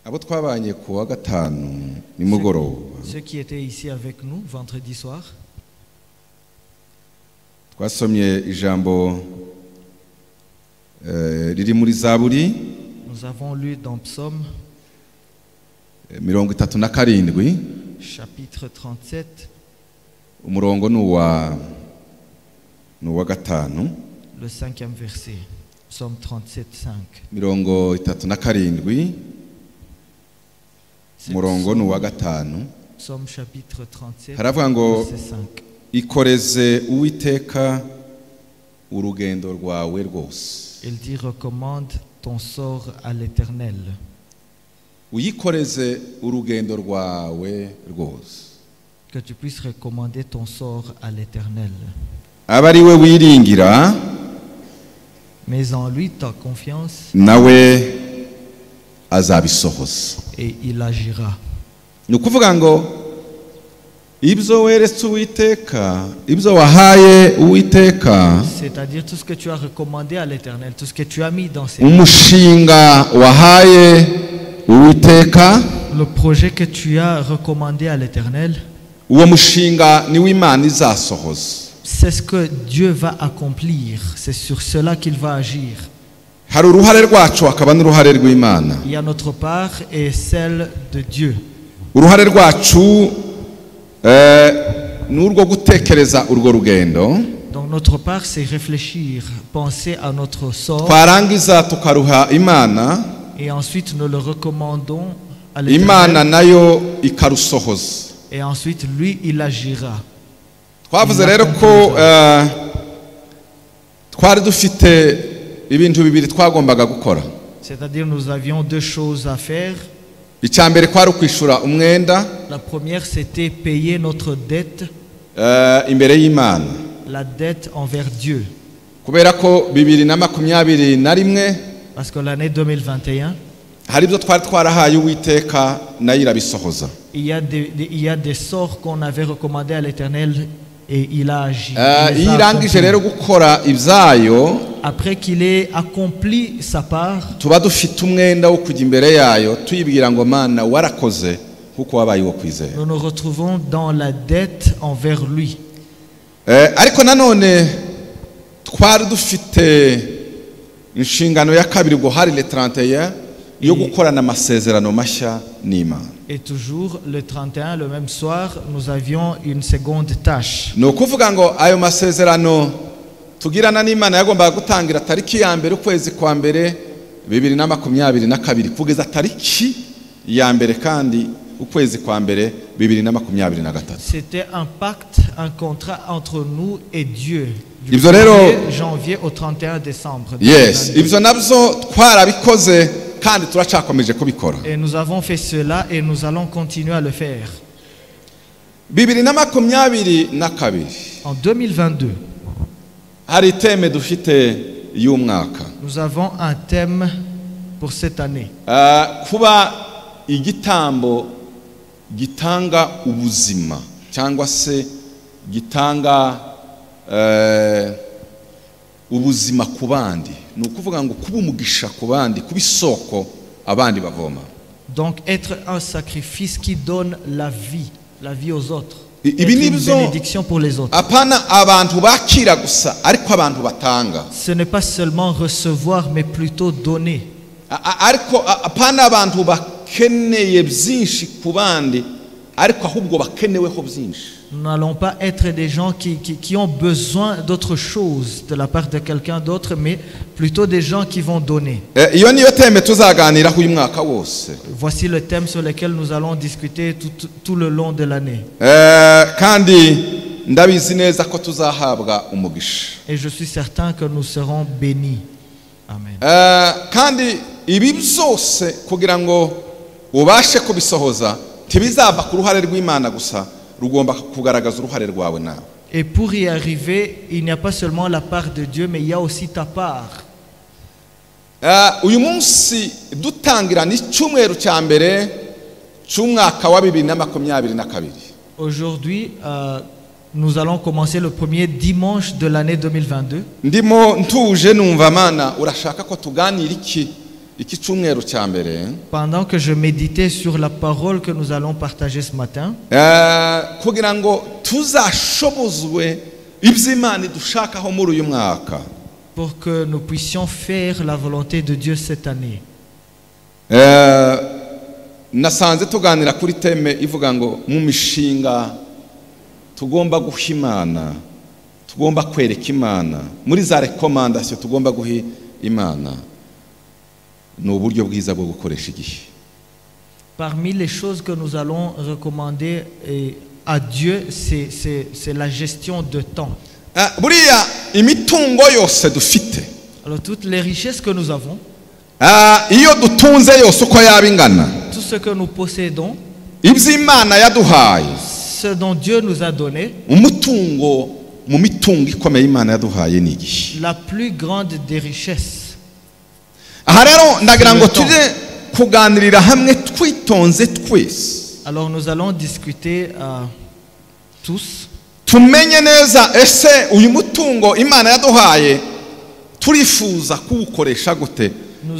abo twabanye ku wa gatanu nimugoroba Ceux qui étaient ici avec nous vendredi soir, twasomye ijambo riri muri Zaburi nous avons lu dans Psaume 37 chapitre 37, umurongo nuwa gatanu le 5e verset. Psaume 37, 5. 37 umurongo nuwa gatanu Psaume chapitre 37, haravuga ngo verset 5. ikoreze Uwiteka urugendo rwawe rwose. Il dit recommande ton sort à l'Éternel. Uyikoreze urugendo rwawe rwose. Que tu puisses recommander ton sort à l'Éternel. Abari we wiringira, Mais en lui ta confiance nawe azabisohoza. et il agira. Nukuvuga ngo ibyo weretse Uwiteka, ibyo wahaye Uwiteka, C'est-à-dire tout ce que tu as recommandé à l'Éternel, tout ce que tu as mis dans ses umushinga wahaye Uwiteka, le projet que tu as recommandé à l'Éternel, uwo mushinga ni w'Imana izasohoza. c'est ce que Dieu va accomplir. C'est sur cela qu'il va agir. Hari uruhare rwacu hakaba n'uruhare rw'Imana. Il y a notre part et celle de Dieu. Uruhare rwacu n'urwo gutekereza urwo rugendo, Donc notre part, c'est réfléchir, penser à notre sort, twarangiza tukaruha Imana, et ensuite nous le recommandons à Imana l'Éternel, nayo ikarusohoza. et ensuite lui, il agira. Twavuze rero ko twari dufite ibintu bibiri twagombaga gukora. C'est-à-dire nous avions deux choses à faire. Icyambere kwari kwishura umwenda La première, c'était payer notre dette, imbere y'Imana. la dette envers Dieu. Kubera ko 2021 Parce que l'année 2021, hari ibyo twari twarahaye Uwiteka nayo irabisohoza. il y a des sorts qu'on avait recommandés à l'Éternel et il a agi. Il les Iyo a irangije accomplis. rero gukora ibyayo, Après qu'il ait accompli sa part, tuba dufite umwenda wo kujya imbere yayo tuyibwira ngo Mana warakoze kuko wabaye wo kwizera. nous nous retrouvons dans la dette envers lui. Ariko nanone twari dufite inshingano ya kabiri ngo hari le 31 yo gukorana amasezerano mashya n'Imana. Et toujours le 31, le même soir, nous avions une seconde tâche. Ni ukuvuga ngo ayo masezerano tugirana n'Imana yagombaga gutangira tariki ya mbere ukwezi kwa mbere 2022 kugeza tariki ya mbere kandi ukwezi kwa mbere 2023. C'était un pacte, un contrat entre nous et Dieu. Du Ibyo rero 1er janvier au 31 décembre. yes, 2022. ibyo nabyo twarabikoze kandi turacyakomeje kubikora. Et nous avons fait cela et nous allons continuer à le faire. 2022 En 2022, hari iteme dufite y'umwaka. nous avons un thème pour cette année. Kuba igitambo gitanga ubuzima cyangwa se gitanga ubuzima ku bandi, ni ukuvuga ngo kuba umugisha ku bandi, kuba isoko abandi bavoma. Donc être un sacrifice qui donne la vie aux autres. Être Ibi une nibyo bénédiction pour les autres. apana abantu bakira gusa ariko abantu batanga. Ce n'est pas seulement recevoir mais plutôt donner. Ariko apana abantu bakeneye byinshi ku bandi ariko ahubwo bakeneweho byinshi. Nous n'allons pas être des gens qui ont besoin d'autre chose de la part de quelqu'un d'autre, mais plutôt des gens qui vont donner. Iyo niyo teme tuzaganiraho uyu mwaka wose. Voici le thème sur lequel nous allons discuter tout le long de l'année. Kandi ndabizi neza ko tuzahabwa umugisha. Et je suis certain que nous serons bénis. Amen. Kandi ibi byose kugira ngo ubashe kubisohoza ntibizava ku ruhare rw'Imana gusa, rugomba kugaragaza uruhare rwawe nawe. Et pour y arriver, il n'y a pas seulement la part de Dieu, mais il y a aussi ta part. Uyu munsi dutangira n'icyumweru cya mbere cy'umwaka wa 2022. Aujourd'hui, Nous allons commencer le premier dimanche de l'année 2022. ndimo ntuje numva mana urashaka ko tuganira iki cyumweru cya mbere Pendant que je méditais sur la parole que nous allons partager ce matin, kugira ngo tuzashobozwe iby'Imana dushakaho muri uyu mwaka. pour que nous puissions faire la volonté de Dieu cette année. Nasanze tuganira kuri teme ivuga ngo mu mishinga tugomba guha Imana, tugomba kwereka Imana, muri za recommandation tugomba guha Imana ni uburyo bwiza bwo gukoresha igihe. Parmi les choses que nous allons recommander à Dieu, c'est la gestion de temps. Buriya imitungo yose dufite, Alors toutes les richesses que nous avons, iyo dutunze yose uko yaba ingana, tout ce que nous possédons, iby'Imana yaduhaye, ce dont Dieu nous a donné, umutungo mu mitungo ikomeye Imana yaduhaye ni igihe. la plus grande des richesses. Aha rero ndagira ngo tujye kuganirira hamwe twitonze twese, Alors nous allons discuter tous. tumenye neza ese uyu mutungo Imana yaduhaye turifuza kuwukoresha gute,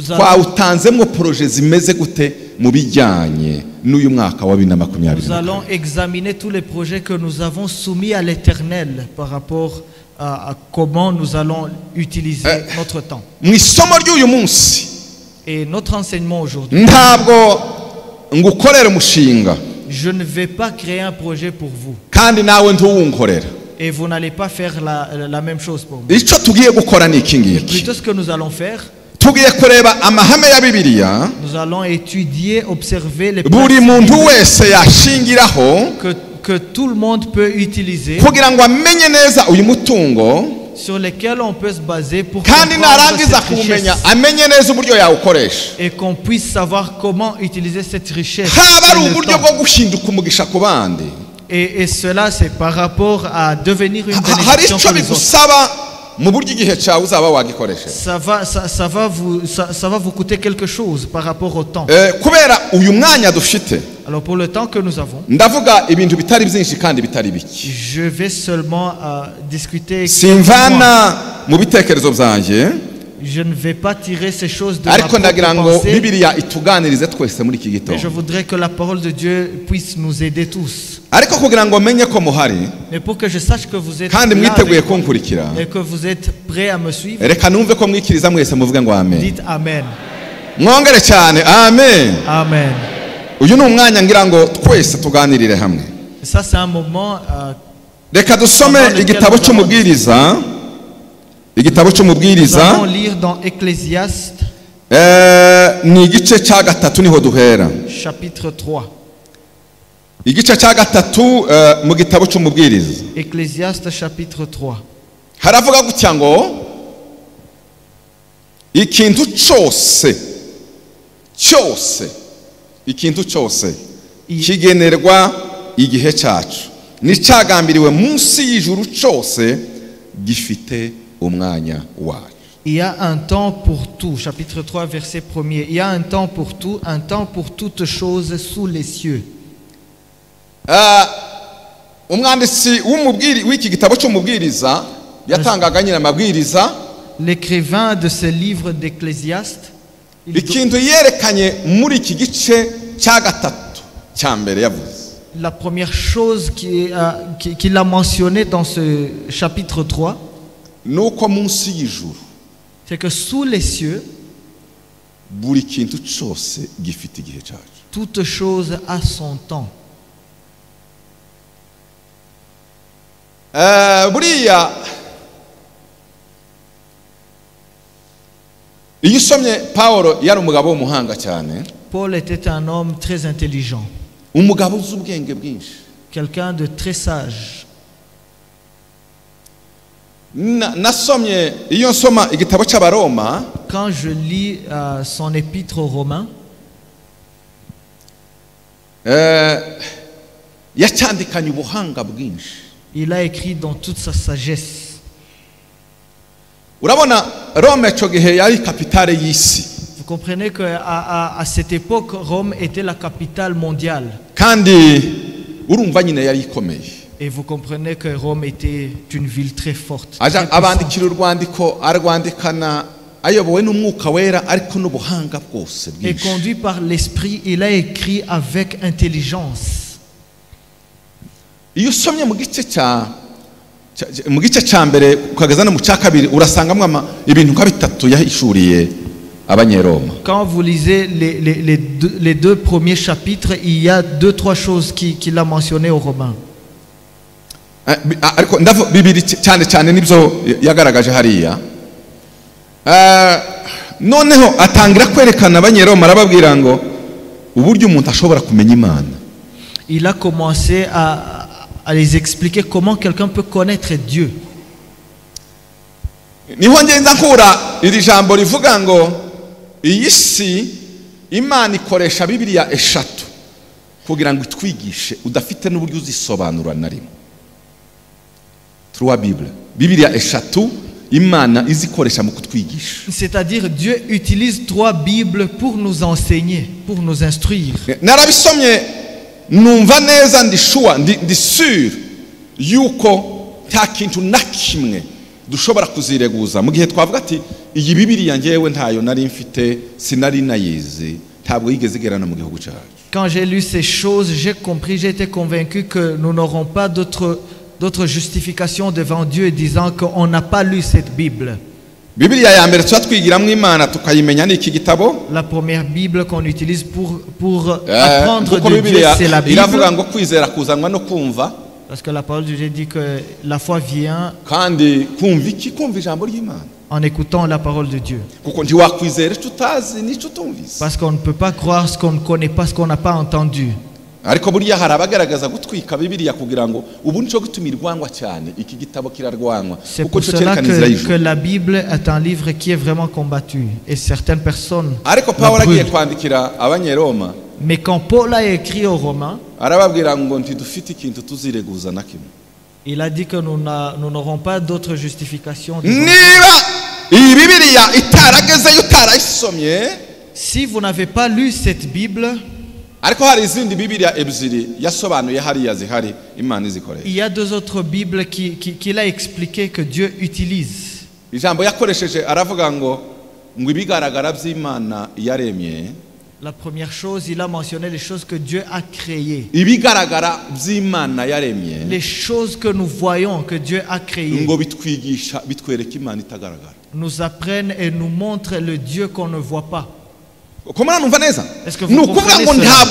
twawutanzemo projet zimeze gute mu bijyanye n'uyu mwaka wa 2020. Nous allons examiner tous les projets que nous avons soumis à l'Éternel par rapport à comment nous allons utiliser notre temps. Mu isomo ry'uyu munsi Et notre enseignement aujourd'hui, ntabwo ngukorera umushinga je ne vais pas créer un projet pour vous. kandi nawe ntuwunkorera. Et vous n'allez pas faire la même chose pour moi. Icyo tugiye gukora ni iki ngiki. Plutôt ce que nous allons faire, tugiye kureba amahame ya Bibiliya nous allons étudier, observer les buri principes muntu wese yashingiraho que tout le monde peut utiliser, kugira ngo amenye neza uyu mutungo, sur lesquels on peut se baser pour kandi comprendre narangiza cette kumenya richesse amenye neza uburyo yawukoresha, et qu'on puisse savoir comment utiliser cette richesse. haba ari et le uburyo temps. bwo gushinduka umugisha ku bandi. Et cela, c'est par rapport à devenir une Hari bénédiction icyo pour les autres. bigusaba mu buryo igihe cyawe uzaba wagikoresha. Ça va vous coûter quelque chose par rapport au temps. Kubera uyu mwanya dufite, Alors pour le temps que nous avons, ndavuga ibintu bitari byinshi kandi bitari biki. je vais seulement discuter. Simvana mu bitekerezo byanjye, Je ne vais pas tirer ces choses de ma ariko propre ndagira ngo pensée, Bibiliya ituganirize twese muri iki mais je gitondo. voudrais que la parole de Dieu puisse nous aider tous. Ariko kugira ngo menye ko muhari Mais pour que je sache que vous êtes kandi là mwiteguye avec moi kunkurikira, et que vous êtes prêts à me suivre, reka numve ko mwikiriza mwese muvuge ngo amen. dites Amen. Mwongere cyane amen. Amen. Uyu ni umwanya ngira ngo twese tuganirire hamwe. Ça, c'est un moment. Reka dusome igitabo cy'umubwiriza, igitabo Nous cy'umubwiriza allons lire dans Ecclésiaste, ni igice cya gatatu niho duhera. chapitre 3. Igice cya gatatu mu gitabo cy'umubwiriza Ecclésiaste, chapitre 3. haravuga gutya ngo ikintu cyose ikintu cyose kigenerwa igihe cyacu, n'icyagambiriwe munsi y'ijuru cyose gifite umwanya wacu. Il y a un temps pour tout. Chapitre 3, verset 1er. Il y a un temps pour tout, un temps pour toutes choses sous les cieux. Umwanditsi w'iki gitabo cy'umubwiriza yatangaga nyine amabwiriza. L'écrivain de ce livre d'Ecclésiaste, ikintu yerekanye muri iki gice cya gatatu cya mbere yavuze, la première chose qu'il a mentionné dans ce chapitre 3, nuko munsi y'ijuru c'est que sous les cieux, buri kintu cyose gifite igihe cyacu. toute chose a son temps. Buriya iyo usomye Pawulo yari umugabo w'umuhanga cyane, Paul était un homme très intelligent, umugabo uzi ubwenge bwinshi. quelqu'un de très sage. Nasomye iyo nsoma igitabo cy'Abaroma, Quand je lis son épître aux Romains, yacyandikanye ubuhanga bwinshi. il a écrit dans toute sa sagesse. Urabona Rome icyo gihe yari kapitale y'isi, Vous comprenez qu'à cette époque, Rome était la capitale mondiale. kandi urumva nyine yari ikomeye. Et vous comprenez que Rome était une ville très forte. aja Très puissante. abandikira urwandiko arwandikana ayobowe n'umwuka wera ariko n'ubuhanga bwose Et bwinshi. conduit par l'esprit, il a écrit avec intelligence. Iyo usomye mu gice cya mbere ukageza no mu cya kabiri urasangamo ibintu nka bitatu yahishuriye abanyeroma. Quand vous lisez les deux premiers chapitres, il y a 2-3 choses qu'il a mentionnées aux Romains. Ariko bibiri cyane cyane nibyo yagaragaje hariya. Noneho atangira kwerekana abanyeroma arababwira ngo uburyo umuntu ashobora kumenya Imana. Il a commencé à les expliquer comment quelqu'un peut connaître Dieu. Niho ngenza nkura iri jambo rivuga ngo iyi si Imana ikoresha Bibiliya eshatu kugira ngo itwigishe udafite n'uburyo uzisobanura na rimwe. Trois Bibles. Bibiliya eshatu Imana izikoresha mu kutwigisha. C'est-à-dire Dieu utilise 3 Bibles pour nous enseigner, pour nous instruire. Narabisomye numva neza ndi sûr yuko nta kintu na kimwe dushobora kuzireguza mu gihe twavuga ati iyi Bibiliya ngewe ntayo nari mfite sinari nayizi ntabwo yigeze igerana mu gihugu cyacu. Quand j'ai lu ces choses, j'ai compris, j'ai été convaincu que nous n'aurons pas d'autres justifications devant Dieu disant qu'on n'a pas lu cette Bible. Bibiliya ya mbere twatwigiramo Imana tukayimenya ni iki gitabo. La première Bible qu'on utilise pour apprendre de Dieu, c'est la Bible. Iravuga ngo kwizera kuzanwa no kumva. Parce que la parole de Dieu dit que la foi vient kandi kumva iki? Kumva ijambo ry'Imana. En écoutant la parole de Dieu. Kuko ntiwakwizera icyo utazi n'icyo utumvise. Parce qu'on ne peut pas croire ce qu'on ne connaît pas, ce qu'on n'a pas entendu. Ariko buriya hari abagaragaza gutwika Bibiliya kugira ngo ubu nico gutumirwangwa cyane iki gitabo kirarwangwa. C'est pour cela que la Bible est un livre qui est vraiment combattu et certaines personnes. Ariko Pawulo agiye kwandikira abanyeroma. Mais quand Paul a écrit aux Romains, arababwira ngo ntidufite ikintu tuzireguza na kimwe. Il a dit que nous n'aurons pas d'autre justification. Si vous n'avez pas lu cette Bible, il y a 2 autres Bibles qu'il a expliqué que Dieu utilise. La première chose, il a mentionné les choses que Dieu a créées. Les choses que nous voyons, que Dieu a créées, nous apprennent et nous montrent le Dieu qu'on ne voit pas. Est-ce que vous comprenez cela?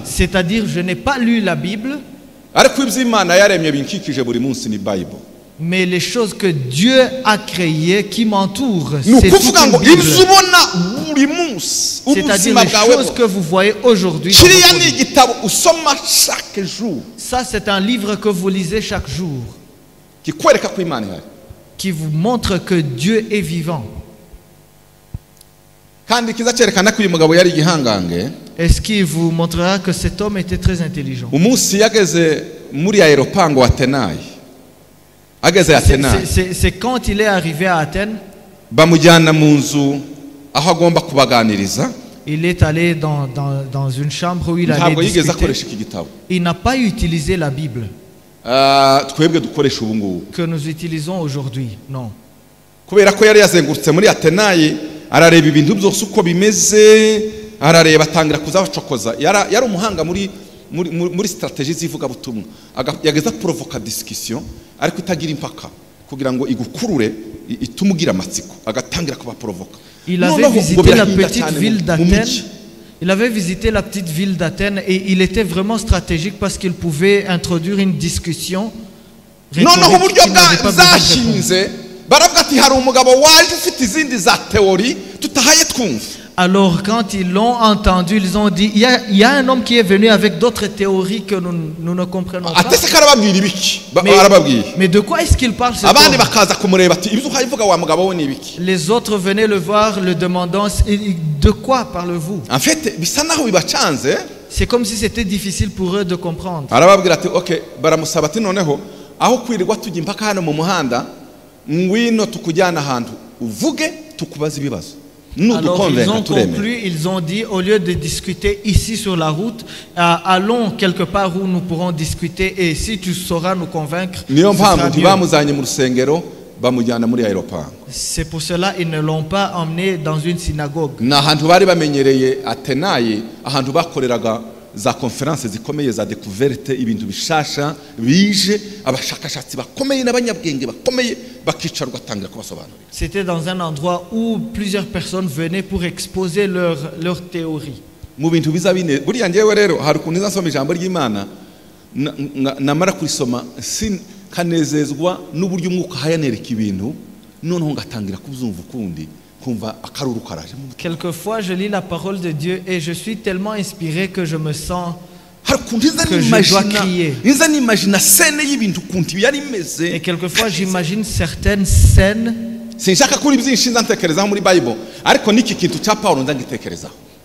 C'est-à-dire, je n'ai pas lu la Bible, mais les choses que Dieu a créées qui m'entourent, c'est toute une Bible. C'est-à-dire les choses que vous voyez aujourd'hui. Ça, c'est un livre que vous lisez chaque jour, qui vous montre que Dieu est vivant. Et ce qui vous montrera que cet homme était très intelligent. C'est quand il est arrivé à Athènes, il est allé dans une chambre où il allait discuter. Il n'a pas utilisé la Bible que nous utilisons aujourd'hui. Non. arareba ibintu byose uko bimeze, arareba atangira kuzabacokoza. Yari umuhanga muri strategie zivuga butumwa, yageza provoka discussion ariko itagira impaka kugira ngo igukurure itumugira amatsiko, agatangira kuba provoka. Il avait visité la petite ville d'Athènes. Il avait visité la petite ville d'Athènes et il était vraiment stratégique parce qu'il pouvait introduire une discussion rhétorique qui n'avait pas besoin de répondre. Alors quand ils l'ont entendu, ils ont dit, il y a un homme qui est venu avec d'autres théories que nous ne comprenons pas. Mais de quoi est-ce qu'il parle cet homme? Les autres venaient le voir, le demandant, de quoi parlez-vous? C'est comme si c'était difficile pour eux de comprendre. Alors ils ont conclu, ils ont dit, au lieu de discuter ici sur la route, allons quelque part où nous pourrons discuter et si tu sauras nous convaincre, ce sera mieux. C'est pour cela qu'ils ne l'ont pas emmené dans une synagogue. za conference zikomeye za découverte ibintu bishasha bije abashakashatsi bakomeye n'abanyabwenge bakomeye bakicara ugatangira kubasobanurira. C'était dans un endroit où plusieurs personnes venaient pour exposer leur théorie. Mu bintu biza bine buriya ngewe rero hari ukuntu nasoma ijambo ry'Imana namara kurisoma kanezezwa n'uburyo umwuka hayanereka ibintu noneho ngatangira kubyumva ukundi. Quelquefois, je lis la parole de Dieu et je suis tellement inspiré que je me sens que je dois crier. Et quelquefois, j'imagine certaines scènes.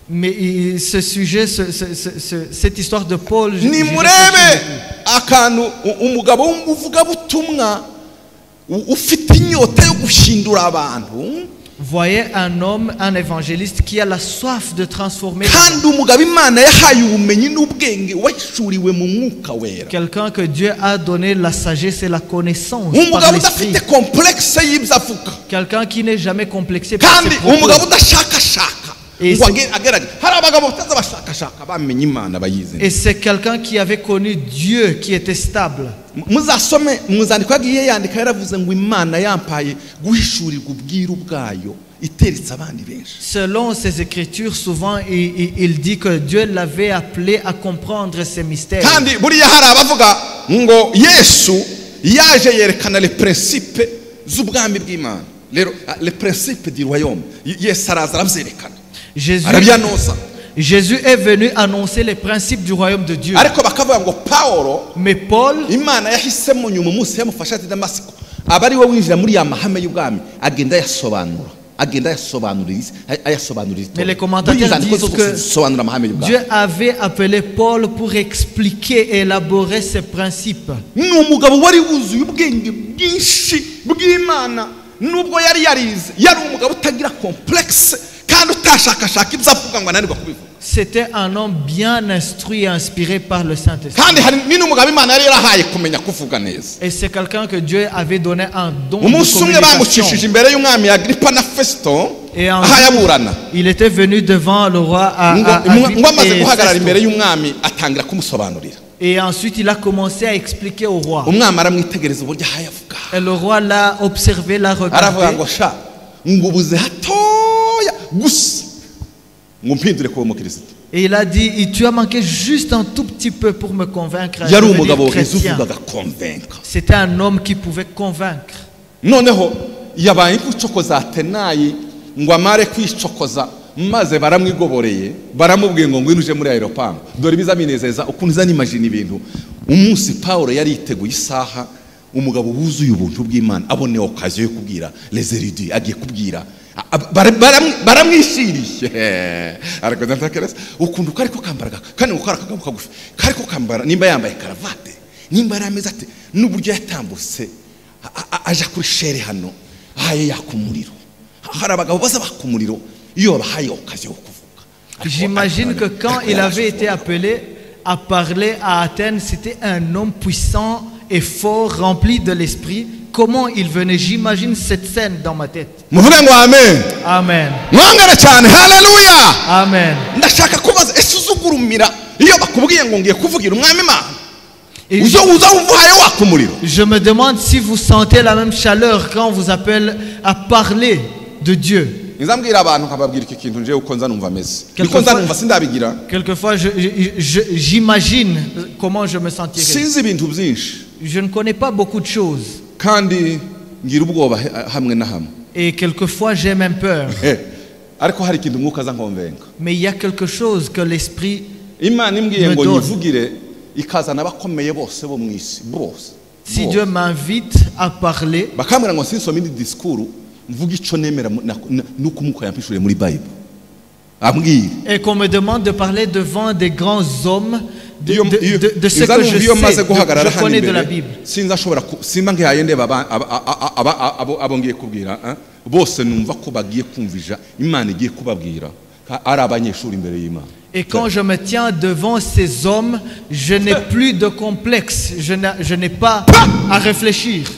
Mais ce sujet, cette histoire de Paul, voyez un homme, un évangéliste qui a la soif de transformer. Quelqu'un que Dieu a donné la sagesse et la connaissance par l'esprit. Quelqu'un qui n'est jamais complexé par ses propos. Et c'est quelqu'un qui avait connu Dieu, qui était stable. Selon ces écritures, souvent il dit que Dieu l'avait appelé à comprendre ces mystères. Jésus est venu annoncer les principes du royaume de Dieu. Mais Paul, mais les commentateurs disent que Dieu avait appelé Paul pour expliquer et élaborer ses principes. C'était un homme bien instruit et inspiré par le Saint-Esprit. Et c'est quelqu'un que Dieu avait donné un don de communication. Et il était venu devant le roi et ensuite il a commencé à expliquer au roi. Et le roi l'a observé, l'a regardé. Et il a dit, tu as manqué juste un tout petit peu pour me convaincre. C'était un homme qui pouvait convaincre. maze baramwigoboreye baramubwiye ngo ngwino uje muri aeroport dore bizaminezeza ukuntu zanimagine ibintu umunsi Paulo yari yiteguye isaha umugabo wuzuye ubuntu bw'Imana abone okaziyo yo kubwira les érudits agiye kubwira baramwishiriye ariko ndatekereza ukuntu kariko kambaraga kandi gukora akagabo kagufi kariko kambara nimba yambaye karavate nimba rameze ate n'uburyo yatambutse aja kuri shere hano haye yakumuriro hari abagabo baza bakumuriro. J'imagine que quand il avait été appelé à parler à Athènes, c'était un homme puissant et fort, rempli de l'esprit. Comment il venait? J'imagine cette scène dans ma tête. Amen. Amen. Hallelujah. Amen. Et je me demande si vous sentez la même chaleur quand on vous appelle à parler de Dieu. Quelquefois j'imagine comment je me sentirais. Je ne connais pas beaucoup de choses. Et quelquefois j'ai même peur. Mais il y a quelque chose que l'esprit me donne. Si Dieu m'invite à parler, et qu'on me demande de parler devant des grands hommes, de ce que je sais, je connais de la Bible. Et quand je me tiens devant ces hommes, je n'ai plus de complexe, je n'ai pas à réfléchir.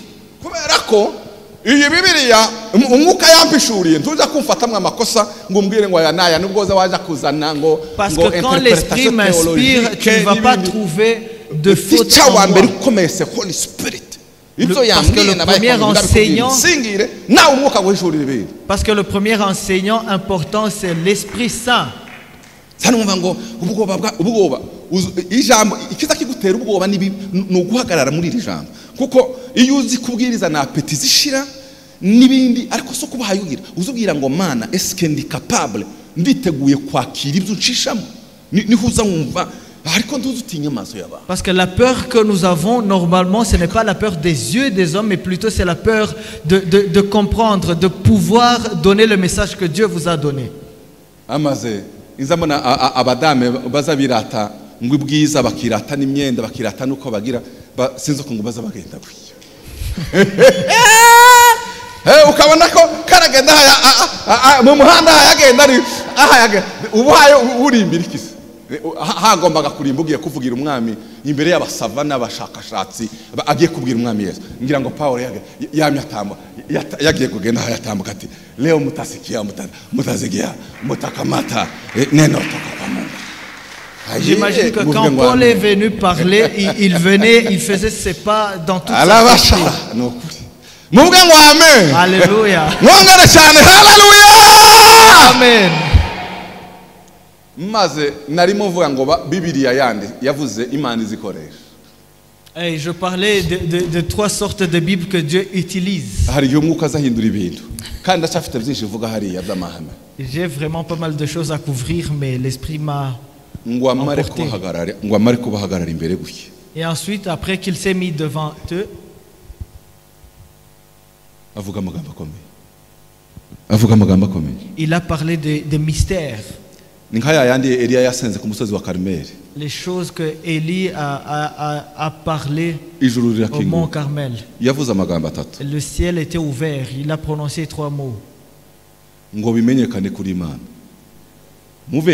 Iyi Bibiliya umwuka yampishuriye ntuza kumfatamwe amakosa ngo umbwire ngo aya naya nubwo za waje kuzana ngo parce que quand l'esprit m'inspire, tu ne vas pas trouver de faute en moi. Parce que le premier enseignant important, c'est l'Esprit Saint. Kuko iyo uzi kubwiriza na apeti zishira nibindi ariko so kubahayugira uzubwira ngo mana eske ndi capable nditeguye kwakira ibyo nshishamo nihuza wumva ariko nduzutinya amaso yaba. Parce que la peur que nous avons normalement, ce n'est pas la peur des yeux des hommes, mais plutôt c'est la peur de comprendre, de pouvoir donner le message que Dieu vous a donné. Amaze izamona abadame bazabirata ngo ibwiza bakirata n'imyenda bakirata nuko bagira sinzo ko ngo bazabagenda kwiyo ukabona ko karagenda mu muhanda yagenda ari ubuhayo uri imbere ikisi hagombaga kurimba ugiye kuvugira umwami imbere y'abasava n'abashakashatsi agiye kubwira umwami Yesu ngira ngo Paulo yamye atamba yagiye kugenda yatambuka ati leo mutasikia mutazigia mutakamata neno toka. J'imagine que quand Paul est venu parler, il venait, il faisait ses pas dans toute sa vie. Alléluia. Amen. Et je parlais de trois sortes de Bibles que Dieu utilise. J'ai vraiment pas mal de choses à couvrir, mais l'Esprit m'a emporté. Et ensuite, après qu'il s'est mis devant eux, il a parlé des mystères. Les choses que Élie a parlé au mont Carmel. Le ciel était ouvert. Il a prononcé 3 mots.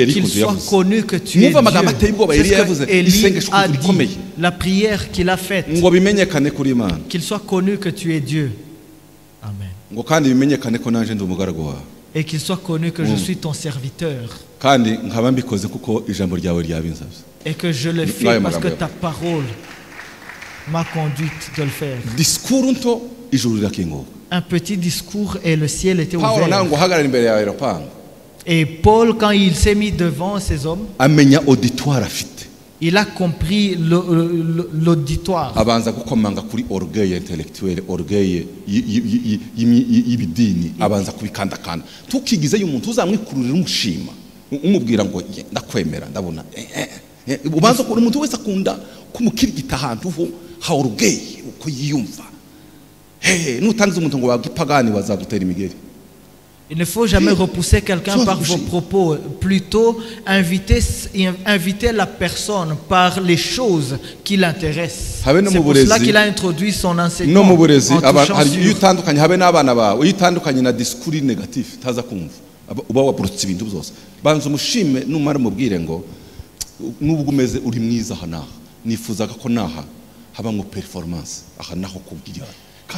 Qu'il soit connu que tu es Dieu. C'est ce que Élie a dit. La prière qu'il a faite. Qu'il soit connu que tu es Dieu. Amen. Et qu'il soit connu que je suis ton serviteur. Et que je le fais parce que ta parole m'a conduite de le faire. Un petit discours et le ciel était ouvert. Et Paul, quand il s'est mis devant ces hommes, il a compris l'auditoire. Il ne faut jamais repousser quelqu'un par vos propos, plutôt inviter la personne par les choses qui l'intéressent. C'est pour cela qu'il a introduit son enseignement en touchant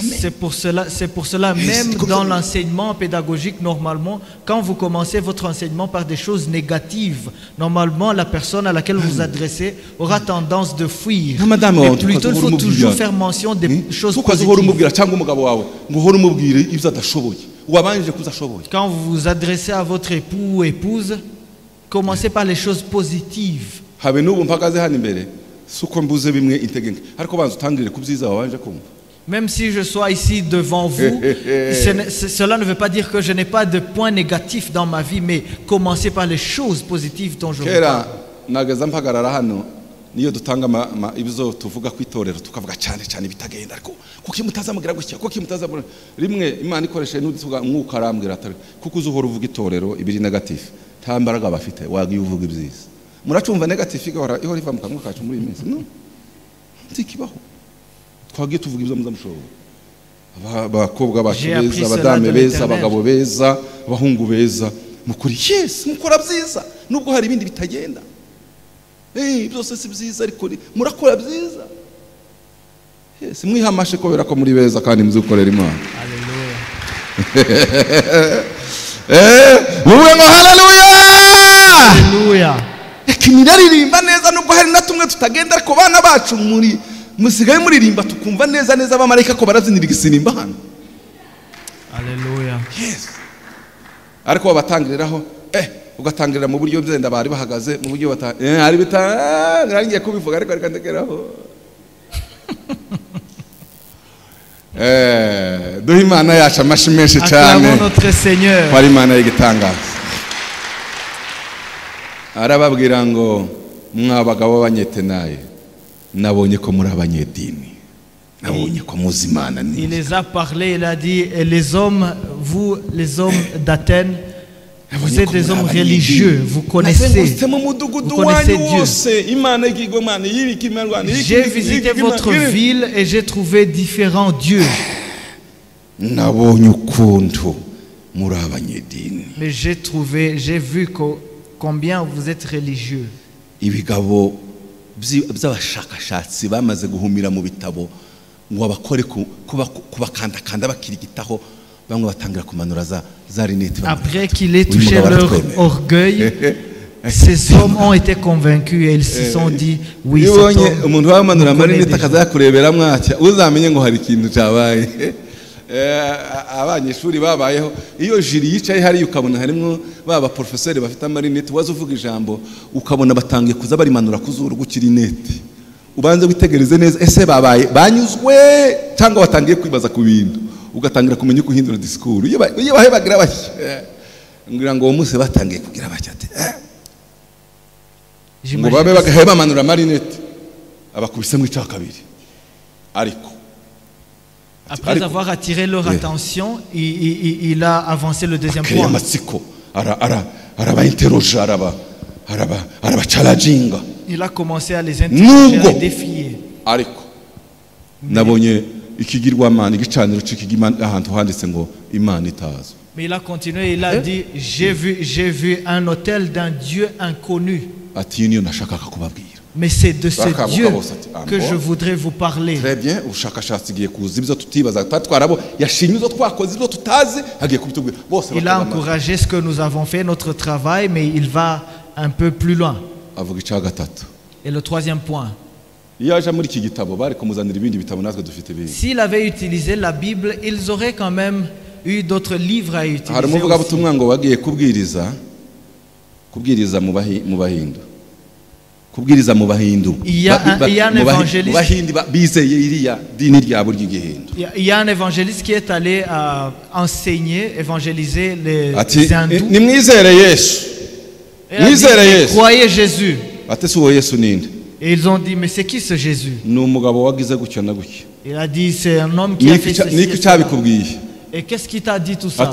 C'est pour cela, même dans l'enseignement pédagogique, normalement, quand vous commencez votre enseignement par des choses négatives, normalement, la personne à laquelle vous vous adressez aura tendance de fuir. Mais plutôt, il faut toujours faire mention des choses positives. Quand vous vous adressez à votre époux ou épouse, commencez par les choses positives. Même si je sois ici devant vous, cela ne veut pas dire que je n'ai pas de points négatifs dans ma vie, mais commencez par les choses positives dont je vous parle. muracumva negative ihora iva mu kanwa kacu muri iyi minsi no ntikibaho twagiye tuvuga ibyo muzamushobora abakobwa bacu beza abadame beza abagabo beza abahungu beza mukuri yes mukora byiza nubwo hari ibindi bitagenda byose si byiza ariko murakora byiza yes mwihamashe kubera ko muri beza kandi muzukorera Imana Alléluia. muwe ngo haleluya Alléluia. Kiniraririmba neza nubwo hari na tumwe tutagenda ariko bana bacu muri musigaye muririmba tukumva neza neza abamarayika ko barazinira igisinimba hano. Alléluia. Yes. Ariko babatangiriraho ugatangirira mu buryo byenda bari bahagaze mu buryo ari bitangiye kubivuga ariko reka ndekeraho. Duhe Imana yacu amashi menshi cyane. Acclamons notre Seigneur. Kwari Imana y'igitangaza. Arababwira ngo mwabagabo banyetenaye nabonye ko muri abanyedini nabonye ko muzi Imana ni. Il les a parlé, il a dit les hommes, vous les hommes d'Athènes, vous êtes des hommes religieux, vous connaissez Dieu. J'ai visité votre ville et j'ai trouvé différents dieux. Mais j'ai vu combien vous êtes religieux. by'abashakashatsi bamaze guhumira mu bitabo ngo abakore kubakandakanda bakirigitaho bamwe batangira kumanura za rinete. Après qu'il ait touché leur orgueil, ces hommes ont été convaincus et ils se sont dit oui, cet homme umuntu wamanura amarinete akazakurebera mwacya uzamenye ngo hari ikintu cyabaye. Abanyeshuri babayeho iyo jiri yicaye hari ukabona harimo baba professeur bafite amarinete wazo uvuga ijambo ukabona batangiye kuza barimanura kuzuru gukirinete ubanze witegereze neza ese babaye banyuzwe cyangwa batangiye kwibaza ku bintu ugatangira kumenya uko uhindura discours iyo bahebagira bashya ngira ngo uwo munsi batangiye kugira bashya ati ngo babe bagaheba manura amarinete abakubise mu icaka kabiri ariko après avoir attiré leur attention, il a avancé le deuxième point. Il a commencé à les interroger, à les défier. Mais il a continué, il a dit, j'ai vu un autel d'un Dieu inconnu. Mais c'est de ce Dieu que je voudrais vous parler. Très bien. Il a encouragé ce que nous avons fait, notre travail, mais il va un peu plus loin. Et le troisième point. S'il avait utilisé la Bible, ils auraient quand même eu d'autres livres à utiliser aussi. Il y a un évangéliste qui est allé enseigner, évangéliser les hindous. Et il a dit, croyez Jésus. Et ils ont dit, mais c'est qui ce Jésus? Il a dit, c'est un homme qui a fait ceci. Et qu'est-ce qui t'a dit tout ça?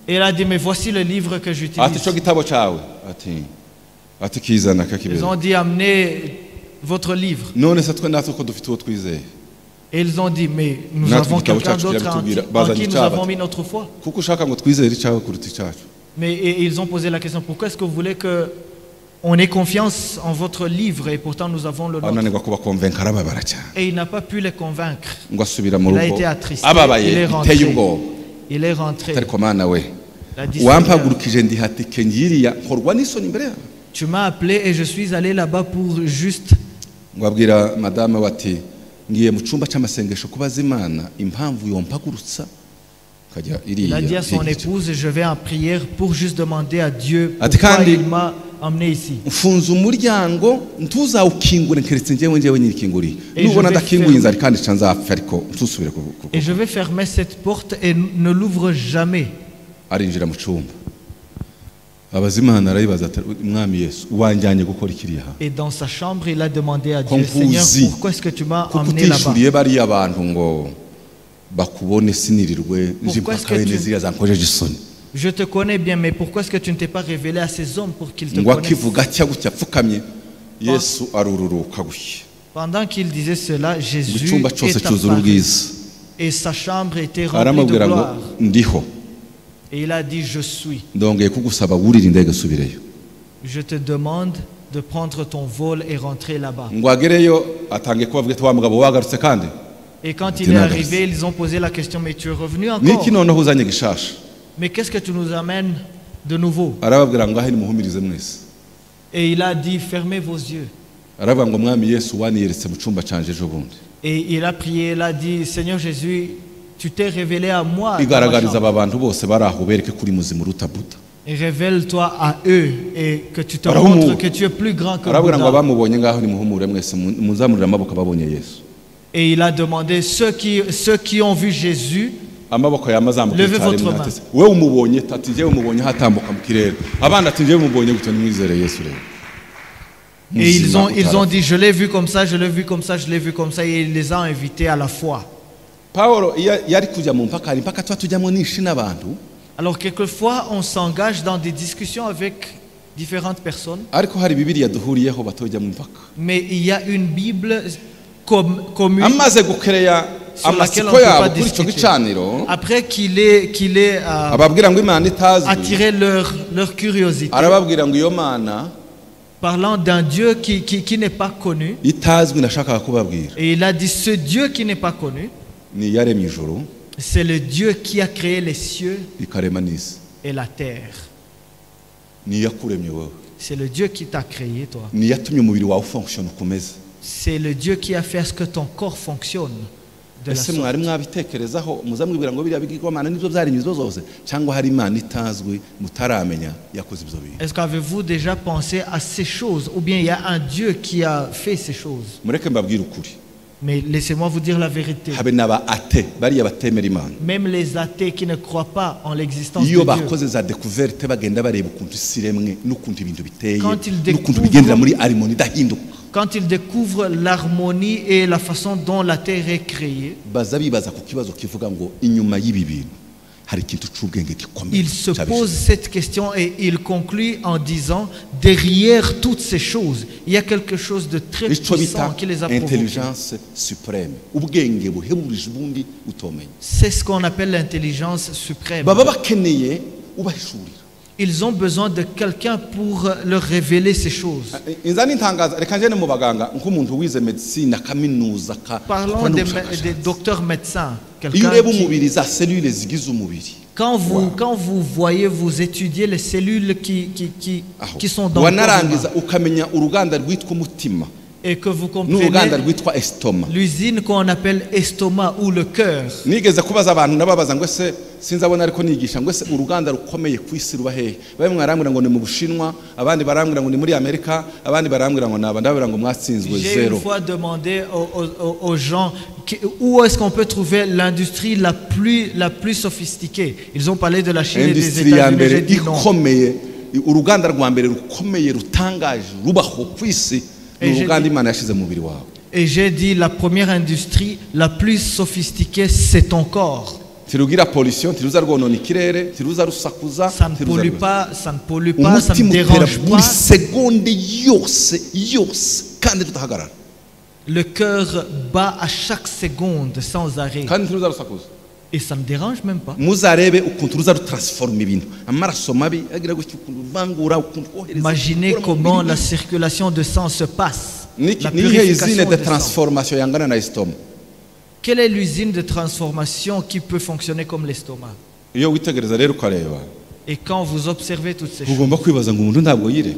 Et il a dit, mais voici le livre que j'utilise. Ils ont dit, amenez votre livre. Et ils ont dit, mais nous avons quelqu'un d'autre en qui nous avons mis notre foi. Mais ils ont posé la question, pourquoi est-ce que vous voulez qu'on ait confiance en votre livre et pourtant nous avons le nôtre? Et il n'a pas pu les convaincre. Il a été attristé. Il est rentré. Tu m'as appelé et je suis allé là-bas pour juste. Il a dit à son épouse, je vais en prière pour juste demander à Dieu pourquoi il m'a emmené ici. Et je vais fermer cette porte et ne l'ouvre jamais. Et dans sa chambre, il a demandé à Dieu, Seigneur, pourquoi est-ce que tu m'as emmené là-bas? Je te connais bien, mais pourquoi est-ce que tu ne t'es pas révélé à ces hommes pour qu'ils te ngo connaissent? akivuga atya gutya apfukamye Yesu arururuka gutya Pendant qu'il disait cela, Jésus icyumba cyose est cyuzura apparu ubwiza et sa chambre était remplie de aramubwira ngo gloire. ndiho Et il a dit, je suis. ndongeye kugusaba wurira indege subireyo Je te demande de prendre ton vol et rentrer là-bas. ngo agereyo atangiye kubabwira ati wa mugabo wagarutse kandi Et quand il est arrivé, ils ont posé la question, mais tu es revenu encore? niki noneho uzanye gishasha Mais qu'est-ce que tu nous amènes de nouveau? arababwira ngo ahe nimuhumirize mwese Et il a dit, fermez vos yeux. aravuga ngo mwami Yesu waniyeretse mu cyumba canje ejo bundi Et il a prié, il a dit, Seigneur Jésus, tu t'es révélé à moi. dans ma igaragariza chambre. aba bantu bose bari aho bereke kuri muzima uruta Buda Et révèle-toi à eux et que tu te Arahumu- montres que tu es plus grand que arabwira ngo Bouddha. abamubonye ngaho nimuhumure mwese muzamurire amaboko ababonye Yesu Et il a demandé, ceux qui ont vu Jésus, amaboko yamazamuka Levez cyane votre main. mwatese wewe umubonye ati jewe umubonye hatambuka mu kirere abandi ati jewe umubonye gutyo nimwizere Yesu rero et ils Muzima ont dit, je l'ai vu comme ça, je l'ai vu comme ça, je l'ai vu comme ça, et il les a invités à la foi. Paulo yari kujya mu mpaka hari impaka tuba tujyamo nishi n'abantu Alors quelquefois, on s'engage dans des discussions avec différentes personnes, ariko hari Bibiliya duhuriyeho batojya mu mpaka mais il y a une Bible commune amaze gukereya sur laquelle on amasiko ne peut pas yabo kuri icyo discuter. gicaniro Après qu'il ait ababwira ngo Imana itazwi attiré leur curiosité, arababwira ngo iyo Mana parlant d'un Dieu qui n'est pas connu, itazwi nashakaga kubabwira et il a dit, ce Dieu qui n'est pas connu, ni yaremye ijuru c'est le Dieu qui a créé les cieux ikarema n'isi et la terre. ni yakuremye wowe C'est le Dieu qui t'a créé, toi. ni yatumye umubiri wawe function ukomeze C'est le Dieu qui a fait à ce que ton corps fonctionne de la ese sorte. mwari mwabitekerezaho muzamwibwira ngo biriya bigirwamana nibyo byaremye izo zose cyangwa hari Imana itazwi mutaramenya yakoze ibyo bintu Est-ce qu'avez-vous déjà pensé à ces choses? Ou bien il y a un Dieu qui a fait ces choses? mureke mbabwire ukuri Mais laissez-moi vous dire la vérité. habe n'aba ate bariya batemera Imana Même les athées qui ne croient pas en l'existence de iyo Dieu, bakoze za découverte bagenda bareba ukuntu isi iremwe n'ukuntu ibintu biteye Quand ils n'ukuntu découvrent- bigendera muri harmoni idahinduka quand ils découvrent l'harmonie et la façon dont la terre est créée, baza bibaza ku kibazo kivuga ngo inyuma y'ibi bintu hari ikintu cy'ubwenge gikomeye ils se cyabishe. posent cette question et ils concluent en disant, derrière toutes ces choses, il y a quelque chose de très icyo puissant bita qui les a provoqués. intelligence supreme ubwenge buhebuje ubundi utomenya C'est ce qu'on appelle l'intelligence suprême. baba bakeneye ubahishurira Ils ont besoin de quelqu'un pour leur révéler ces choses. inzani ntangaza reka njye no mu baganga nk'umuntu wize medicine akaminuza Parlons des docteurs médecins. iyo Quelqu'un ureba qui- umubiri za selule zigize umubiri quand vous voyez, vous étudiez les cellules qui sont dans le corps humain, wanarangiza ukamenya uruganda rwitwa umutima et que vous n'uruganda comprenez rwitwa estoma l'usine qu'on appelle estomac ou le cœur. nigeze kubaza abantu nababaza ngo ese sinzabona ariko nigisha ngo ese uruganda rukomeye ku isi ruba hehe bamwe mwarambwira ngo ni mu Bushinwa abandi barambwira ngo ni muri Amerika abandi barambwira ngo naba ndababwira ngo mwatsinzwe J'ai zero une fois demandé aux gens où est-ce qu'on peut trouver l'industrie la plus sophistiquée. Ils ont parlé de la Chine et des industrie ya États-Unis. mbere J'ai dit non. ikomeye uruganda rwa mbere rukomeye rutangaje rubaho ku isi ni uruganda Imana yashize mu mubiri wawe Et j'ai dit, la première industrie la plus sophistiquée, c'est ton corps. tirugira pollution tiruza rwonona ikirere tiruza rusakuza Ça ne tiruza pollue rwose. pas, ça ne pollue pas, ça ne umutima utera dérange buri pas. segonde yose kandi tutahagarara Le cœur bat à chaque seconde sans arrêt. kandi tiruza rusakuza Et ça ne dérange même pas. muzarebe ukuntu ruza rutransforma ibintu amaraso mabi agira gutyo ukuntu ruvangura ukuntu kohereza Imaginez comment la circulation de sang se passe. La nihe izine purification de de sang. transformation yangana na estoma Quelle est l'usine de transformation qui peut fonctionner comme l'estomac? iyo witegereza rero ukareba Et quand vous observez toutes ces choses, ugomba kwibaza ngo umuntu ntabwo yiremye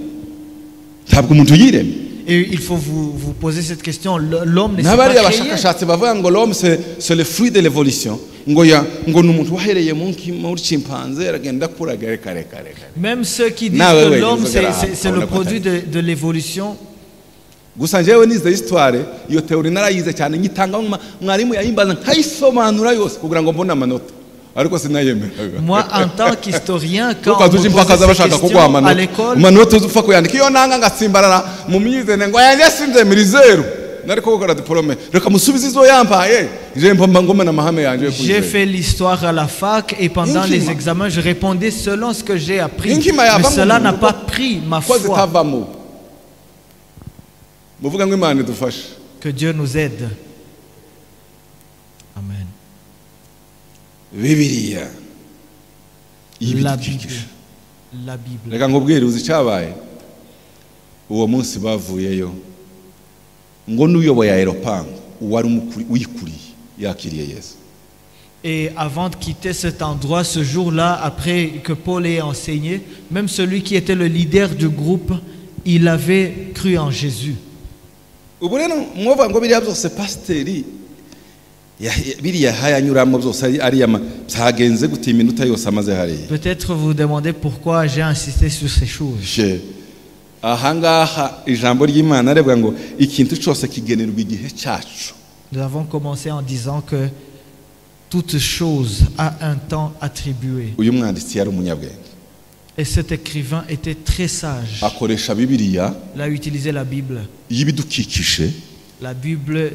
ntabwo umuntu yiremye et il faut vous poser cette question, l'homme ne s'est n'abariya pas créé. bashakashatsi bavuga ngo l'homme c'est le fruit de l'évolution ngo ni umuntu wahereye muri chimpanzé aragenda akura kare. Même ceux qui disent Nawe que we, l'homme nzogera c'est le abona produit ko de l'évolution, gusa njyewe nize histoire iyo teori narayize cyane nyitanga mwarimu yayimbaza nkayisobanura yose kugira ngo mbone amanota ariko sinayemeraga moi en tant qu'historien, quand kuko on me tuje impaka posait ces z'abashaka questions kuguha à amanota l'école, amanota uzupfa kuyandika iyo nanga ngatsimbarara mu myizene ngo yanjye sinze muri zero nariko gukora diplome reka musubize izo yampaye J'ai fait l'histoire à la fac et pendant les examens, je répondais selon ce que j'ai appris. Mais cela n'a pas pris ma foi. Que Dieu nous aide. Amen. La Bible. La Bible. Reka nkubwire uzi cyabaye uwo munsi bavuyeyo ngo n'uyoboye aeropango uwari umukuri uyikuriye yakiriye Yesu. Et avant de quitter cet endroit, ce jour-là, après que Paul ait enseigné, même celui qui était le leader du groupe, il avait cru en Jésus. Ubu rero mwoba ngo biriya byose pasiteri biriya hayanyuramo byose ari byagenze gute iminota yose amaze hariya. Peut-être vous demandez pourquoi j'ai insisté sur ces choses. Ahangaha ijambo ry'Imana arebwa ngo ikintu cyose kigenerwa igihe cyacu. Nous avons commencé en disant que toute chose a un temps attribué. Uyu mwanditsi yari umunyabwenge. Et cet écrivain était très sage. Akoresha Bibiliya. Il a utilisé la Bible. Y'ibidukikije. La Bible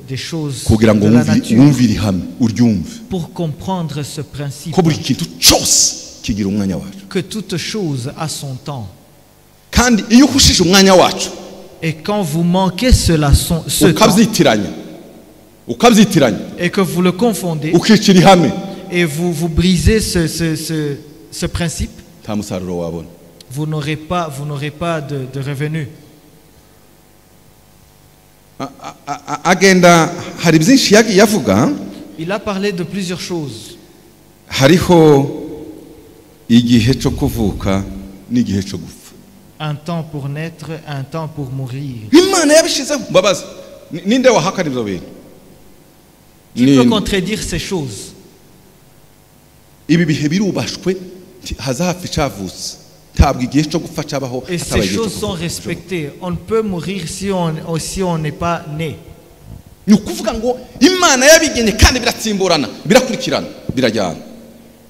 des choses kugira ngo wumvire hamwe uryumve. Pour comprendre ce principe. Ko buri kintu cyose kigira umwanya wacu. Que toute chose a son temps. Kandi iyo uhushije umwanya wacu. Et quand vous manquez ce temps. Et que vous le confondez. Et vous brisez ce principe. Vous n'aurez pas de revenus. Il a parlé de plusieurs choses. Un temps pour naître, un temps pour mourir. Qui peut contredire ces choses? Et ces choses sont respectées. On ne peut mourir si on n'est pas né.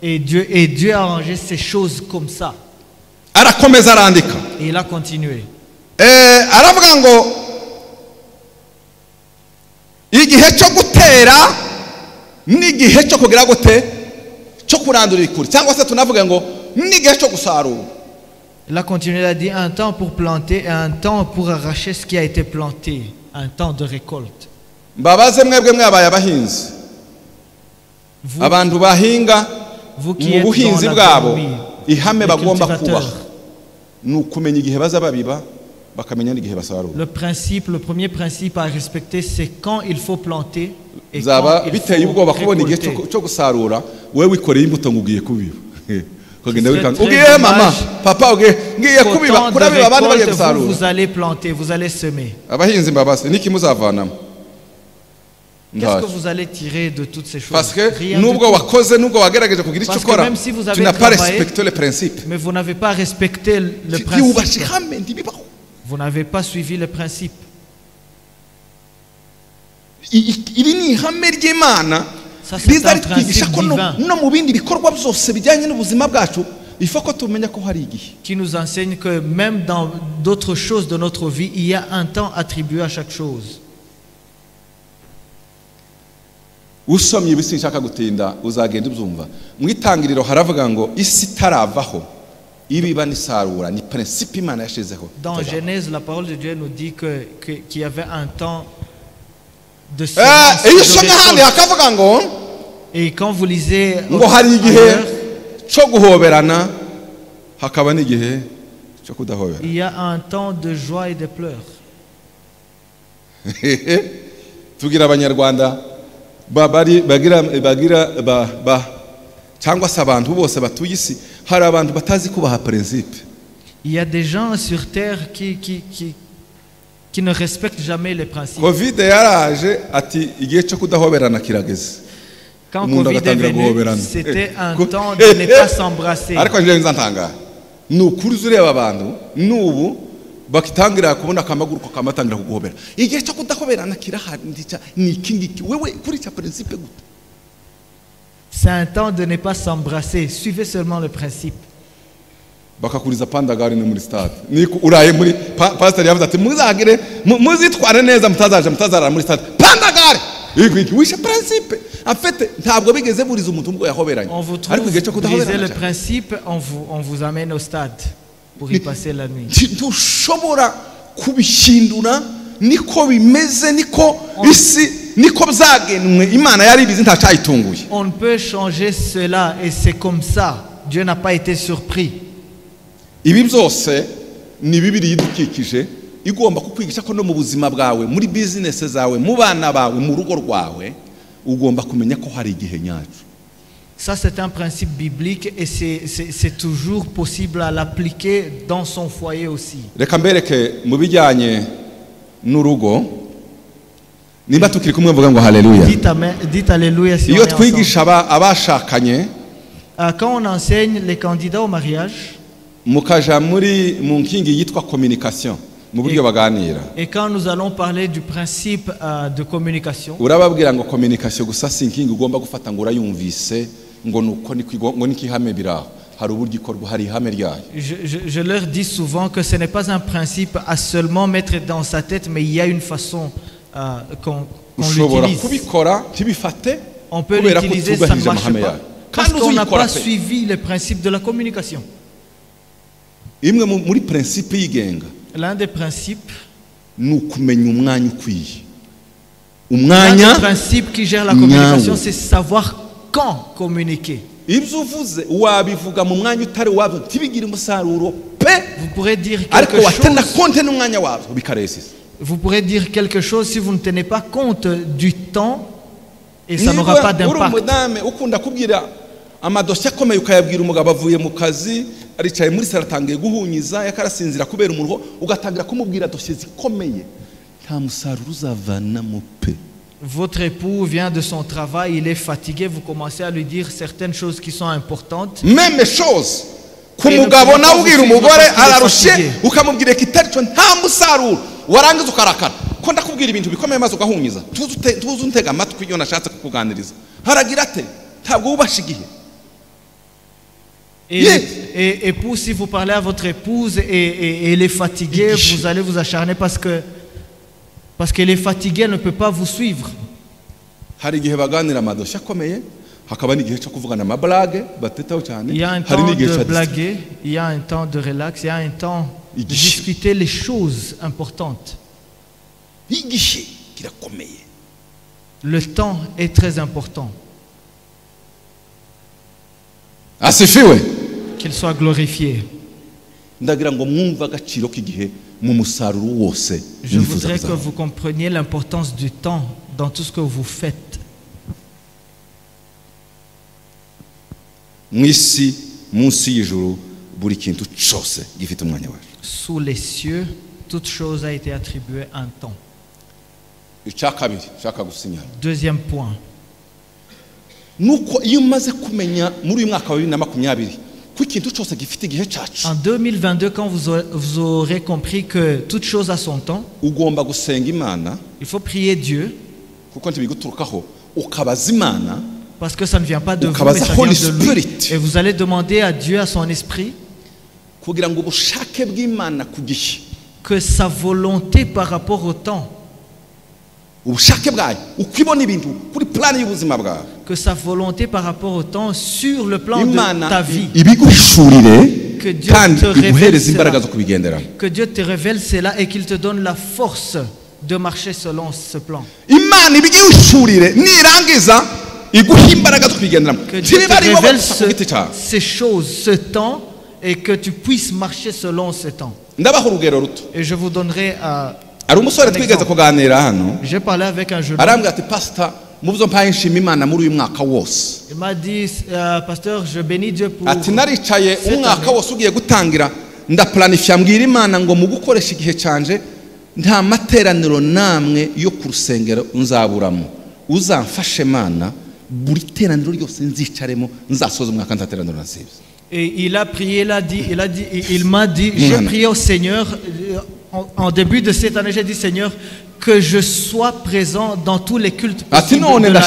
Et Dieu a arrangé ces choses comme ça. Et il a continué. Igihe cyo gutera n'igihe cyo kugira gute cyo kurandura ikuri cyangwa se tunavuga ngo n'igihe cyo gusarura. Il a continué à dire un temps pour planter et un temps pour arracher ce qui a été planté, un temps de récolte. Mbabaze mwebwe mwabaye abahinzi abantu bahinga mu buhinzi bwabo ihame bagomba kubaha ni ukumenya igihe baza babiba. Le premier principe à respecter, c'est quand il faut planter et quand il faut récolter. Vous allez planter, vous allez semer. Qu'est-ce que vous allez tirer de toutes ces choses? Parce que même si vous avez travaillé, mais vous n'avez pas respecté le principe. Vous n'avez pas suivi le principe. Ça, c'est un principe divin qui nous enseigne que même dans d'autres choses de notre vie, il y a un temps attribué à chaque chose. Dans Genèse, la parole de Dieu nous dit qu'il y avait un temps de silence. Et quand vous lisez il y a un temps de joie et de pleurs. Il y a des gens sur terre qui ne respectent jamais les principes. Quand Covid est venu, c'était un temps de ne pas s'embrasser. C'est un temps de ne pas s'embrasser. Suivez seulement le principe. bakakuriza pandagari ni muri stade ni uraye muri pastor yavuze ati muzagire muzitware neza mutazarara muri stade pandagari wishe principe en fait ntabwo bigeze buriza umuntu ubwo yahoberanye On vous trouve briser le principe, on vous amène au stade pour y passer la nuit. ntushobora kubihindura niko bimeze niko isi niko byagenwe Imana yari bizi ntacyayitunguye. On ne peut changer cela et c'est comme ça. Dieu n'a pas été surpris. Ibi byose ni Bibiliya idukikije igomba kukwigisha ko no mu buzima bwawe muri business zawe mu bana bawe mu rugo rwawe ugomba kumenya ko hari igihe nyacyo. Ça c'est un principe biblique et c'est toujours possible à l'appliquer dans son foyer aussi. Reka mbereke mu bijyanye n'urugo nimba tukiri kumwe mvuga ngo haleluya. Dites alléluia si on est Iyo ensemble. twigisha abashakanye Quand on enseigne les candidats au mariage mukaja muri mu nkingi yitwa communication mu buryo baganira. Et quand nous allons parler du principe de communication, urababwira ngo communication gusa si nkingi ugomba gufata ngo urayumvise ngo nuko ngo nikihame biraho hari uburyo ikorwa hari ihame ryayo. Je leur dis souvent que ce n'est pas un principe à seulement mettre dans sa tête, mais il y a une façon qu'on l'utilise. kubikora tibifate On peut l'utiliser, ça ne marche pas. Parce qu'on n'a pas suivi les principes de la communication. Imwe muri principe yigenga. L'un des principes, l'un des principes qui gère la communication, c'est savoir quand communiquer. Vous pourrez dire quelque chose. Vous pourrez dire quelque chose si vous ne tenez pas compte du temps et ça n'aura pas d'impact. Amadosya akomeye ukayabwira umugabo avuye mu kazi aricaye muri sala atangiye guhunyiza yakarasinzira kubera umuruho ugatangira kumubwira dosye zikomeye nta musaruro uzavana mu pe. Votre époux vient de son travail, il est fatigué, vous commencez à lui dire certaines choses qui sont importantes. Même chose ku mugabo nawe ubwira umugore ararushye ukamubwira kitari cyo nta musaruro warangiza ukarakara ko ndakubwira ibintu bikomeye maze ugahunyiza tuzi untega amatwi iyo nashatse kukuganiriza haragira ate ntabwo wubasha igihe. Et époux, si vous parlez à votre épouse et elle est fatiguée, vous allez vous acharner parce qu'elle est fatiguée, elle ne peut pas vous suivre. Il y a un temps de blaguer, il y a un temps de relax, il y a un temps de discuter les choses importantes. Le temps est très important. Qu'il soit glorifié. Je voudrais que vous compreniez l'importance du temps dans tout ce que vous faites. Sous les cieux, toute chose a été attribuée un temps. Deuxième point. En 2022, quand vous aurez compris que toute chose a son temps, il faut prier Dieu. Parce que ça ne vient pas de vous, mais ça vient de lui. Et vous allez demander à Dieu, à son esprit, que sa volonté par rapport au temps, que sa volonté par rapport au temps sur le plan de ta vie, que Dieu te révèle cela et qu'il te donne la force de marcher selon ce plan. Que Dieu te révèle ces choses, ce temps, et que tu puisses marcher selon ce temps. Et je vous donnerai j'ai parlé avec un jeune homme. Il m'a dit, pasteur, je bénis Dieu pour cette année. Et il a prié, il m'a dit, j'ai prié au Seigneur. En début de cette année, j'ai dit, Seigneur, que je sois présent dans tous les cultes possibles de l'année.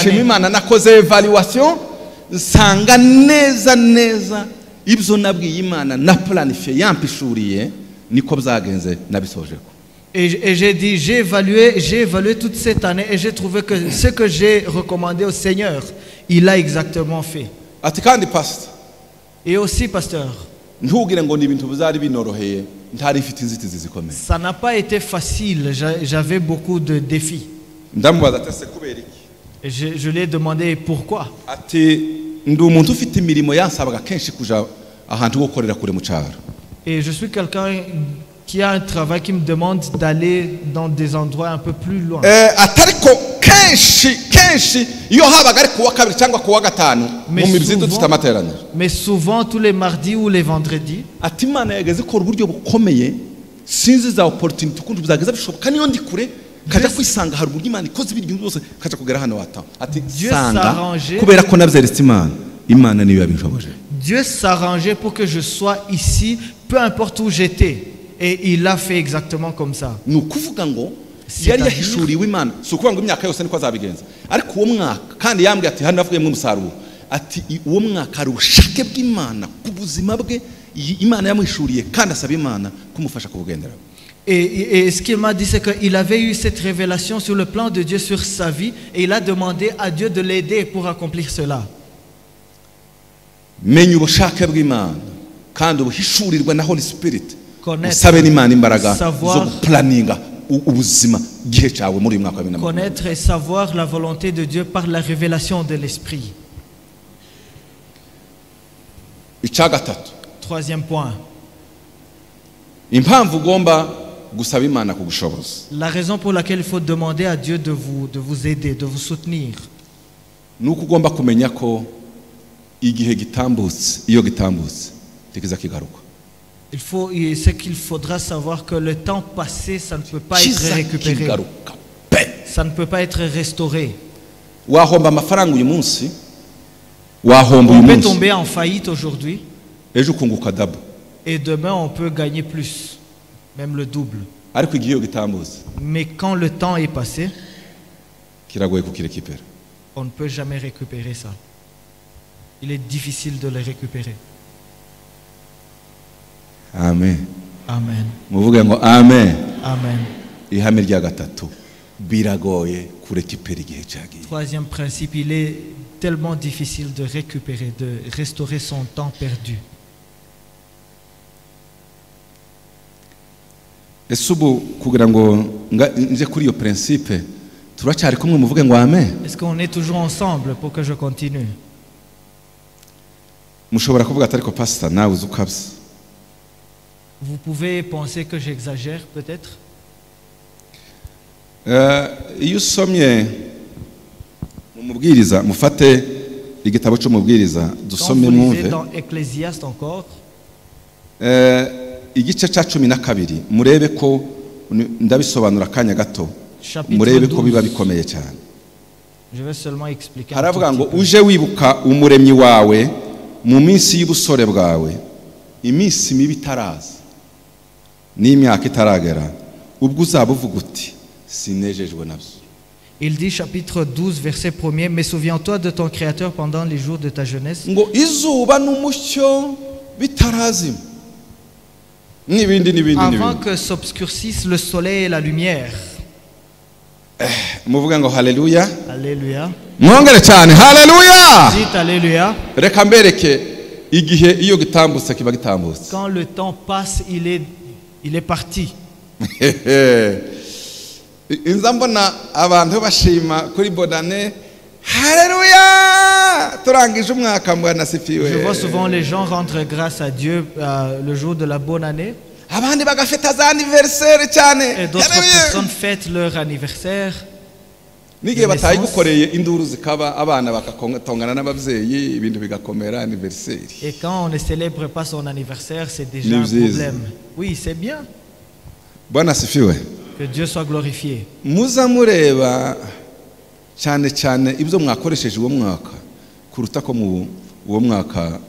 Et j'ai dit, j'ai évalué toute cette année et j'ai trouvé que ce que j'ai recommandé au Seigneur, il a exactement fait. ati kandi pastor Et aussi, pasteur, ntugire ngo ni ibintu bizari binoroheye ntari mfite inzitizi zikomeye. ça n'a pas été facile, j'avais beaucoup de défis. Ndamubaza ati se kubera iki? Et je lui ai demandé pourquoi. Ati ndi umuntu ufite imirimo yansabaga kenshi kuja ahantu ho gukorera kure mu cyaro. Et je suis quelqu'un qui a un travail qui me demande d'aller dans des endroits un peu plus loin. Atariko kenshi iyo habaga ari kuwa kabiri cyangwa kuwa gatanu mu mizizo dufite amateraniro. Mais souvent tous les mardis ou les vendredis. Ati Imana yageze ko uburyo bukomeye sinzi za opportunity kuntu bizageza bishoboka niyo ndi kure kaja kwisanga hari uburyo Imana ikoze ibintu byose kaja kugera hano wata. Ati sanga kubera ko nabyeretse Imana niyo yabinshoboje. Dieu s'arrangeait pour que je sois ici, peu importe où j'étais. Et il a fait exactement comme ça. Ni ukuvuga ngo yari yahishuriwe Imana. Si ukuvuga ngo imyaka yose niko azabigenza. Ariko uwo mwaka kandi yambwiye ati hano navuyemo umusaruro. Ati uwo mwaka ari ubushake bw'Imana ku buzima bwe Imana yamwishuriye kandi asaba Imana kumufasha kubugendera. Et ce qu'il m'a dit, c'est qu'il avait eu cette révélation sur le plan de Dieu sur sa vie et il a demandé à Dieu de l'aider pour accomplir cela. Menya ubushake bw'Imana kandi ubuhishurirwa na Holy Spirit. Connaître et savoir la volonté de Dieu par la révélation de l'Esprit. Troisième point. La raison pour laquelle il faut demander à Dieu de vous aider, de vous soutenir. C'est qu'il faudra savoir que le temps passé, ça ne peut pas être récupéré. Ça ne peut pas être restauré. On peut tomber en faillite aujourd'hui. Et demain, on peut gagner plus, même le double. Mais quand le temps est passé, on ne peut jamais récupérer ça. Il est difficile de le récupérer. Amen. Amen. Muvuge ngo amen. Amen. Ihame rya gatatu biragoye kurekipera igihe cyagiye. Troisième principe, il est tellement difficile de récupérer, de restaurer son temps perdu. Esubu kugira ngo nje kuri iyo principe turacyari kumwe muvuge ngo amen. Est-ce qu'on est toujours ensemble pour que je continue? Mushobora kuvuga atari ko pastor nawe uzukabse. Vous pouvez penser que j'exagère peut-être. Iyo usomye mu mubwiriza mufate igitabo cyo mubwiriza dusome mwumve. Dans Ecclésiaste encore. Igice cya 12 murebe ko ndabisobanura kanya gato. Murebe ko biba bikomeye cyane. Je vais seulement expliquer. Haravuga ngo uje wibuka umuremyi wawe mu minsi y'ubusore bwawe iminsi mibi itaraza n'imyaka itaragera ubwo uzaba uvuga uti sinejejwe nabyo. Il dit chapitre 12 verset 1er, mais souviens-toi de ton créateur pendant les jours de ta jeunesse. Ngo izuba n'umucyo bitarazima n'ibindi avant que s'obscurcisse le soleil et la lumière. Muvuga ngo haleluya. Alléluia. Mwongere cyane haleluya. Dites alléluia. Reka mbereke igihe iyo gitambutse kiba gitambutse. Quand le temps passe, il est parti. Inza mbona abantu bashima kuri bonane haleluya turangije umwaka mbona sifiwe. Je vois souvent les gens rendre grâce à Dieu le jour de la bonne année. Abandi bagafeta za anniversaire cyane. Et d'autres personnes fêtent leur anniversaire. Nigiye batayi gukoreye induru zikaba abana bakatongana n'abavyeyi ibintu bigakomera anniversaire. Et quand on ne célèbre pas son anniversaire, c'est déjà un problème. Oui, c'est bien. Bwana sifiwe. Que Dieu soit glorifié. Muza mureba cyane cyane ibyo mwakoresheje uwo mwaka kuruta ko mu uwo mwaka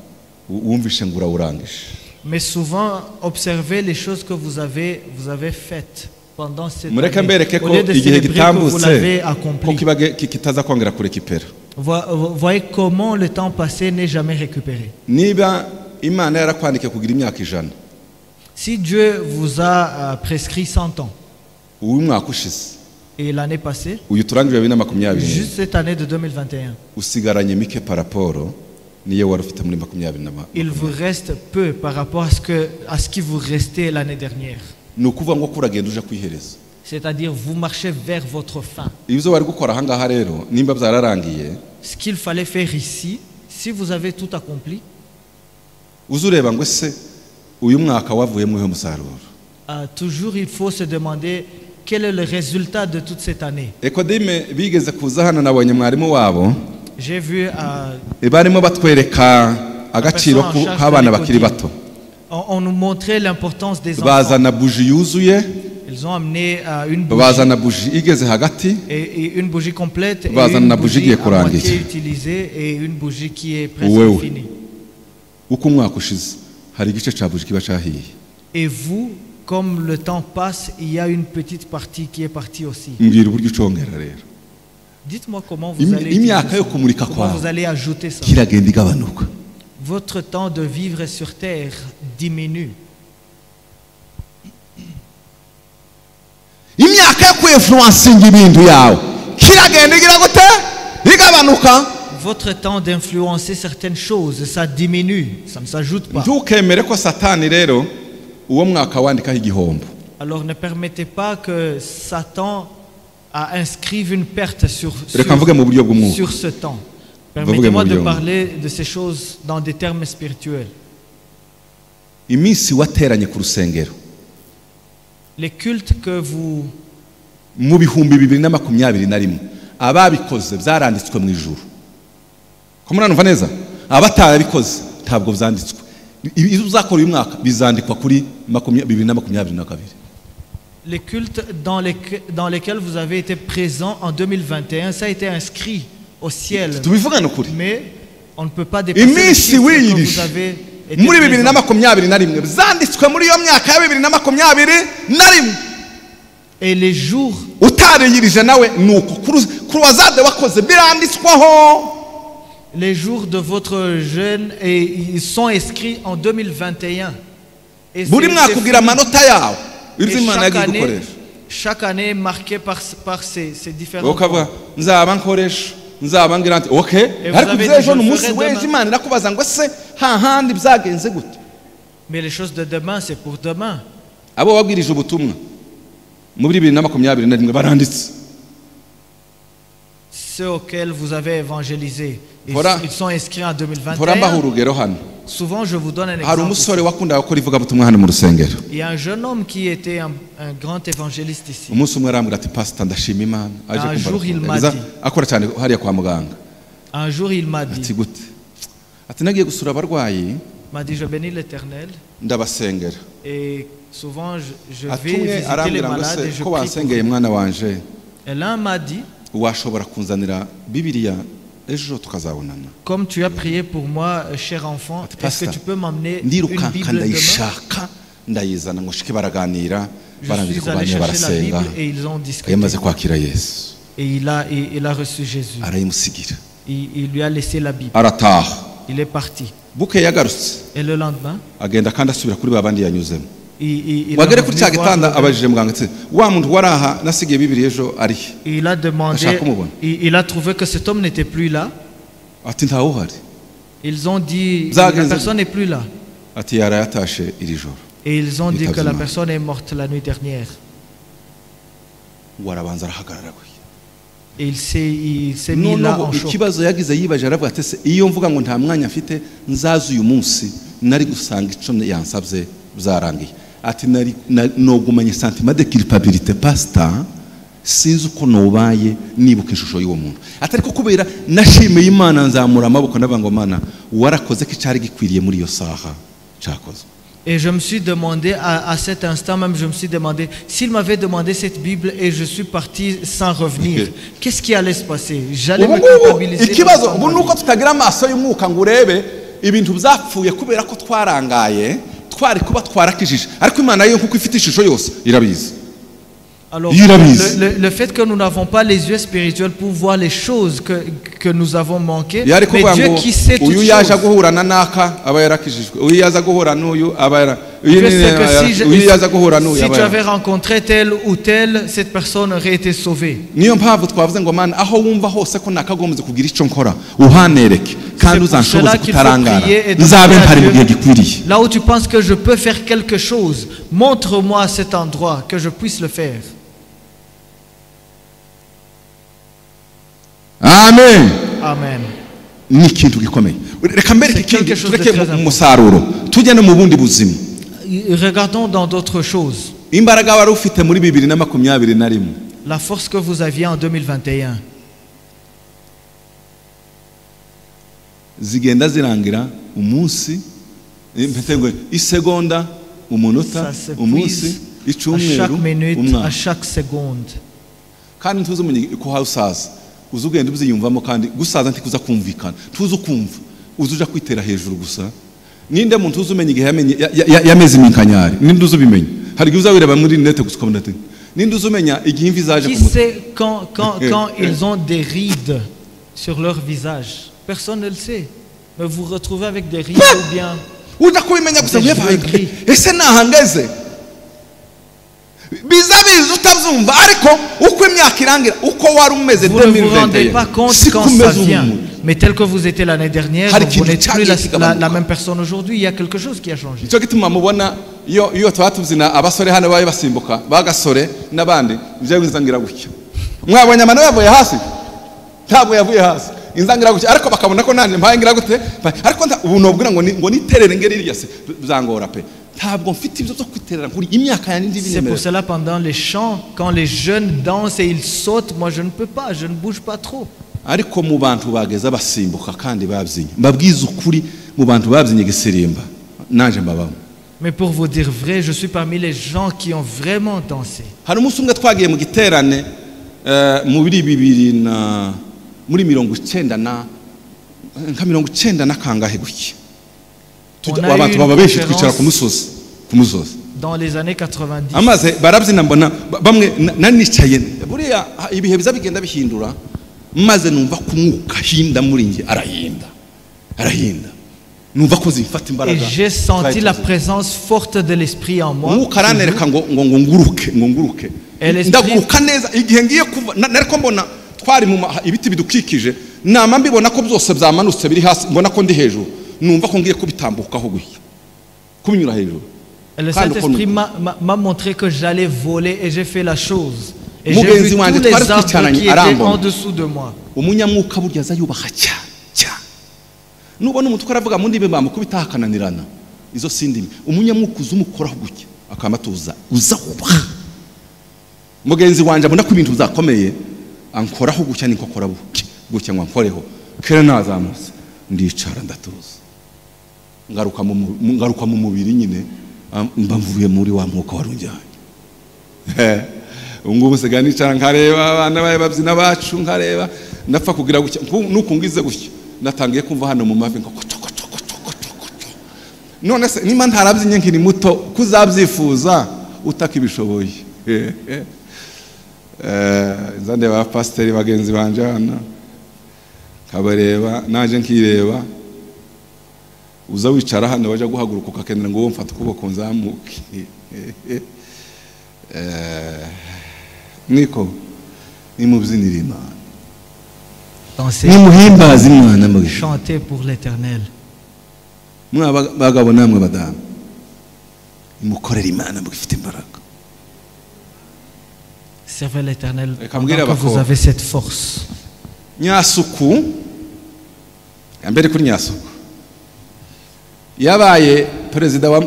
wumvishe ngura urangije. Mais souvent observez les choses que vous avez faites pendant cette année. Au lieu de célébrer que vous l'avez accompli. Voyez comment le temps passé n'est jamais récupéré. Si Si Dieu vous a prescrit 100 ans, uyu mwaka ushize Et l'année passée, uyu turangije 2020 juste cette année de 2021, usigaranye mike par rapport niyo wari ufite muri 2020. il vous reste peu par rapport à ce qui vous restait l'année dernière. Ni ukuvuga ngo kuragenda uje kwihereza. C'est-à-dire, vous marchez vers votre fin. Ibyo bari gukora aha ngaha rero nimba byararangiye, Ce qu'il fallait faire ici, si vous avez tout accompli, uzureba ngo se uyu mwaka wavuyemo uyu musaruro. Toujours il faut se demander quel est le résultat de toute cette année. Ekodime bigeze kuza hano nabonye mwarimu wabo. J'ai vu barimo batwereka agaciro k'abana bakiri bato. On nous montrait l'importance des enfants. Bazana bougie yuzuye. Ils ont amené une bougie. Bazana bougie igeze hagati. Et une bougie complète et Bazana une bougie à kurangira. moitié utilisée et une bougie qui est presque finie. Uko umwaka ushize hari igice cya bougie kiba cyahiye. Et vous, comme le temps passe, il y a une petite partie qui est partie aussi. Mbwira uburyo ucongera rero. Dites-moi comment vous allez utiliser ça. Comment vous allez ajouter ça. Kiragenda igabanuka. Votre temps de vivre sur terre diminue. Imyaka yo kwinfluencinga ibintu yawe kiragenda igira gute igabanuka. Votre temps d'influencer certaines choses, ça diminue, ça ne s'ajoute pas. Ntukemere ko Satani rero uwo mwaka wandikaho igihombo. Alors ne permettez pas que Satan inscrive une perte sur ce temps. Permettez-moi de parler de ces choses dans des termes spirituels. Iminsi wateranye ku rusengero. Les cultes que vous mu bihumbi 2021 ababikoze byaranditswe mu ijuru. Ko muranumva neza abatarabikoze ntabwo byanditswe. Izo uzakora uyu mwaka bizandikwa kuri 2022. Les cultes dans lesquels vous avez été présent en 2021, ça a été inscrit au ciel. Mais on ne peut pas dépasser les chiffres que vous avez été présent. Et les jours de votre jeûne, ils sont inscrits en 2021. Et chaque année est marquée par ces différents points. Mais les choses de demain, c'est pour demain. Ceux auxquels vous avez évangélisé, ils sont inscrits en 2021. Souvent, je vous donne un exemple. Il y a un jeune homme qui était un grand évangéliste ici. Un jour, il m'a dit, je bénis l'Éternel. Et souvent, je vais visiter les malades et je prie. Et l'un m'a dit, comme tu as prié pour moi, cher enfant, est-ce que tu peux m'emmener une Bible demain? Je suis allé chercher la Bible et ils ont discuté. Et il a reçu Jésus. Il lui a laissé la Bible. Il est parti. Et le lendemain, il a demandé, il a trouvé que cet homme n'était plus là. Ils ont dit, la personne n'est plus là. Et ils ont dit que la personne est morte la nuit dernière. Et il s'est mis là en choc. sinzi uko nobaye nibuka ishusho y'uwo muntu atari ko kubera nashimeye Imana nzamura amaboko nabango mana warakoze ko cyari gikwiriye muri iyo saha cyakoze. Et je me suis demandé, à cet instant même, je me suis demandé, s'il m'avait demandé cette Bible et je suis parti sans revenir, qu'est-ce qui allait se passer? J'allais me culpabiliser. Ikibazo ubu nuko tutagira amaso y'umwuka ngo urebe ibintu byapfuye kubera ko twarangaye twari kuba twarakijije ariko Imana yo kuko ifite ishusho yose irabizi. Alors, le fait que nous n'avons pas les yeux spirituels pour voir les choses que nous avons manquées, mais Dieu qui sait toutes choses. si tu avais rencontré tel ou tel, cette personne aurait été sauvée. C'est pour cela qu'il faut prier et demander à Dieu, là où tu penses que je peux faire quelque chose, montre-moi cet endroit que je puisse le faire. Amen. Amen. Regardons dans d'autres choses. La force que vous aviez en 2021. Zigenda zirangira umunsi isegonda umunota umunsi chaque minute, à chaque seconde. Kandi ntuzumenye ko hausaza uzugenda ubyiyumvamo kandi gusaza ntikuza kumvikana tuzo kumva uzuja kwitera hejuru gusa ninde muntu uzumenye igihe yameze iminkanyari ninde uzubimenye hari gihe uzawireba muri net gusukabona ati ninde uzumenya igihe imvi zaje qui sait quand ils ont des rides sur leur visage. Personne ne le sait. Mais vous vous retrouvez avec des rides ou bien ese nahangeze bizabiza utabyumva ariko uko imyaka irangira uko wari umeze 2021 vous ne vous rendez pas compte quand ça vient. Mais tel que vous étiez l'année dernière, vous n'êtes plus la même personne aujourd'hui. Il y a quelque chose qui a changé. Nicyo gituma mubona iyo twatuzina abasore hano baye basimbuka bagasore nabandi bije kwizangira gutya mwabonye amano yavuye hasi ntabwo yavuye hasi inzangira gutya ariko bakabona ko nanje mpangira gute ariko ubu nobwira ngo niterere ngeri ryase bizangora pe. C'est pour cela pendant les chants, quand les jeunes dansent et ils sautent, moi je ne peux pas, je ne bouge pas trop. Ariko mu bantu bageza basimbuka kandi babyinya mbabwiza ukuri mu bantu babyinya giserimba nanje mbabamo. Mais pour vous dire vrai, je suis parmi les gens qui ont vraiment dansé. Hari umunsi umwe twagiye mu giterane mu bibiri na muri 90 na nka 90 na kangahe gutya. Abantu baba benshi twicara ku musozi dans les années 90. Amaze barabyina mbona bamwe nanicaye buriya ibihe biza bigenda bihindura maze numva kumwuka hinda muri nge arahinda numva ko zifata imbaraga. Et j'ai senti la présence forte de l'esprit en moi. Umukaranereka ngo nguruke ndaguruka neza igihe ngiye kuva nariko mbona twari mu ibiti bidukikije nama mbibona ko byose byamanutse biri hasi mbona ko ndi hejuru numva ko ngiye kubitambukaho guhya kubinyura hejuru. Le Saint-Esprit m'a montré que j'allais voler et j'ai fait la chose. Et j'ai vu tous les arbres qui étaient en dessous de moi. Umunyamwuka burya azayubaha cyane nubona umuntu ukaravuga mu ndibe bamukubita hakananirana izo sindimi umunyamwuka uzumukoraho gutya akamatuza uzahubaha mugenzi wanje abona ko ibintu bizakomeye ankoraho gutya niko kora gutya ngo ankoreho kera nazamutse ndicara ndatuza ngaruka mu mubiri nyine mbamvuye muri wa mwuka warunjanye ngubu siga nicara nkareba abana baye babyina bacu nkareba ndapfa kugira gutya nuko ngize gutya natangiye kumva hano mu mavi ngo none se nima ntarabyinnye nkiri muto kuzabyifuza utakibishoboye nzande ba pasiteri bagenzi banje hano kabareba naje nkireba uza wicara hano waje guhaguruka ukakendera ngo mfata ukuboko nzamuke niko nimubyinira Imana nimuhimbaza Imana mu chanter pour l'Éternel. Mwabagabo namwe badamu nimukorera Imana mu gifite imbaraga. Servez l'Éternel quand vous avez cette force. Nyasuku ambere kuri Nyasuku yabaye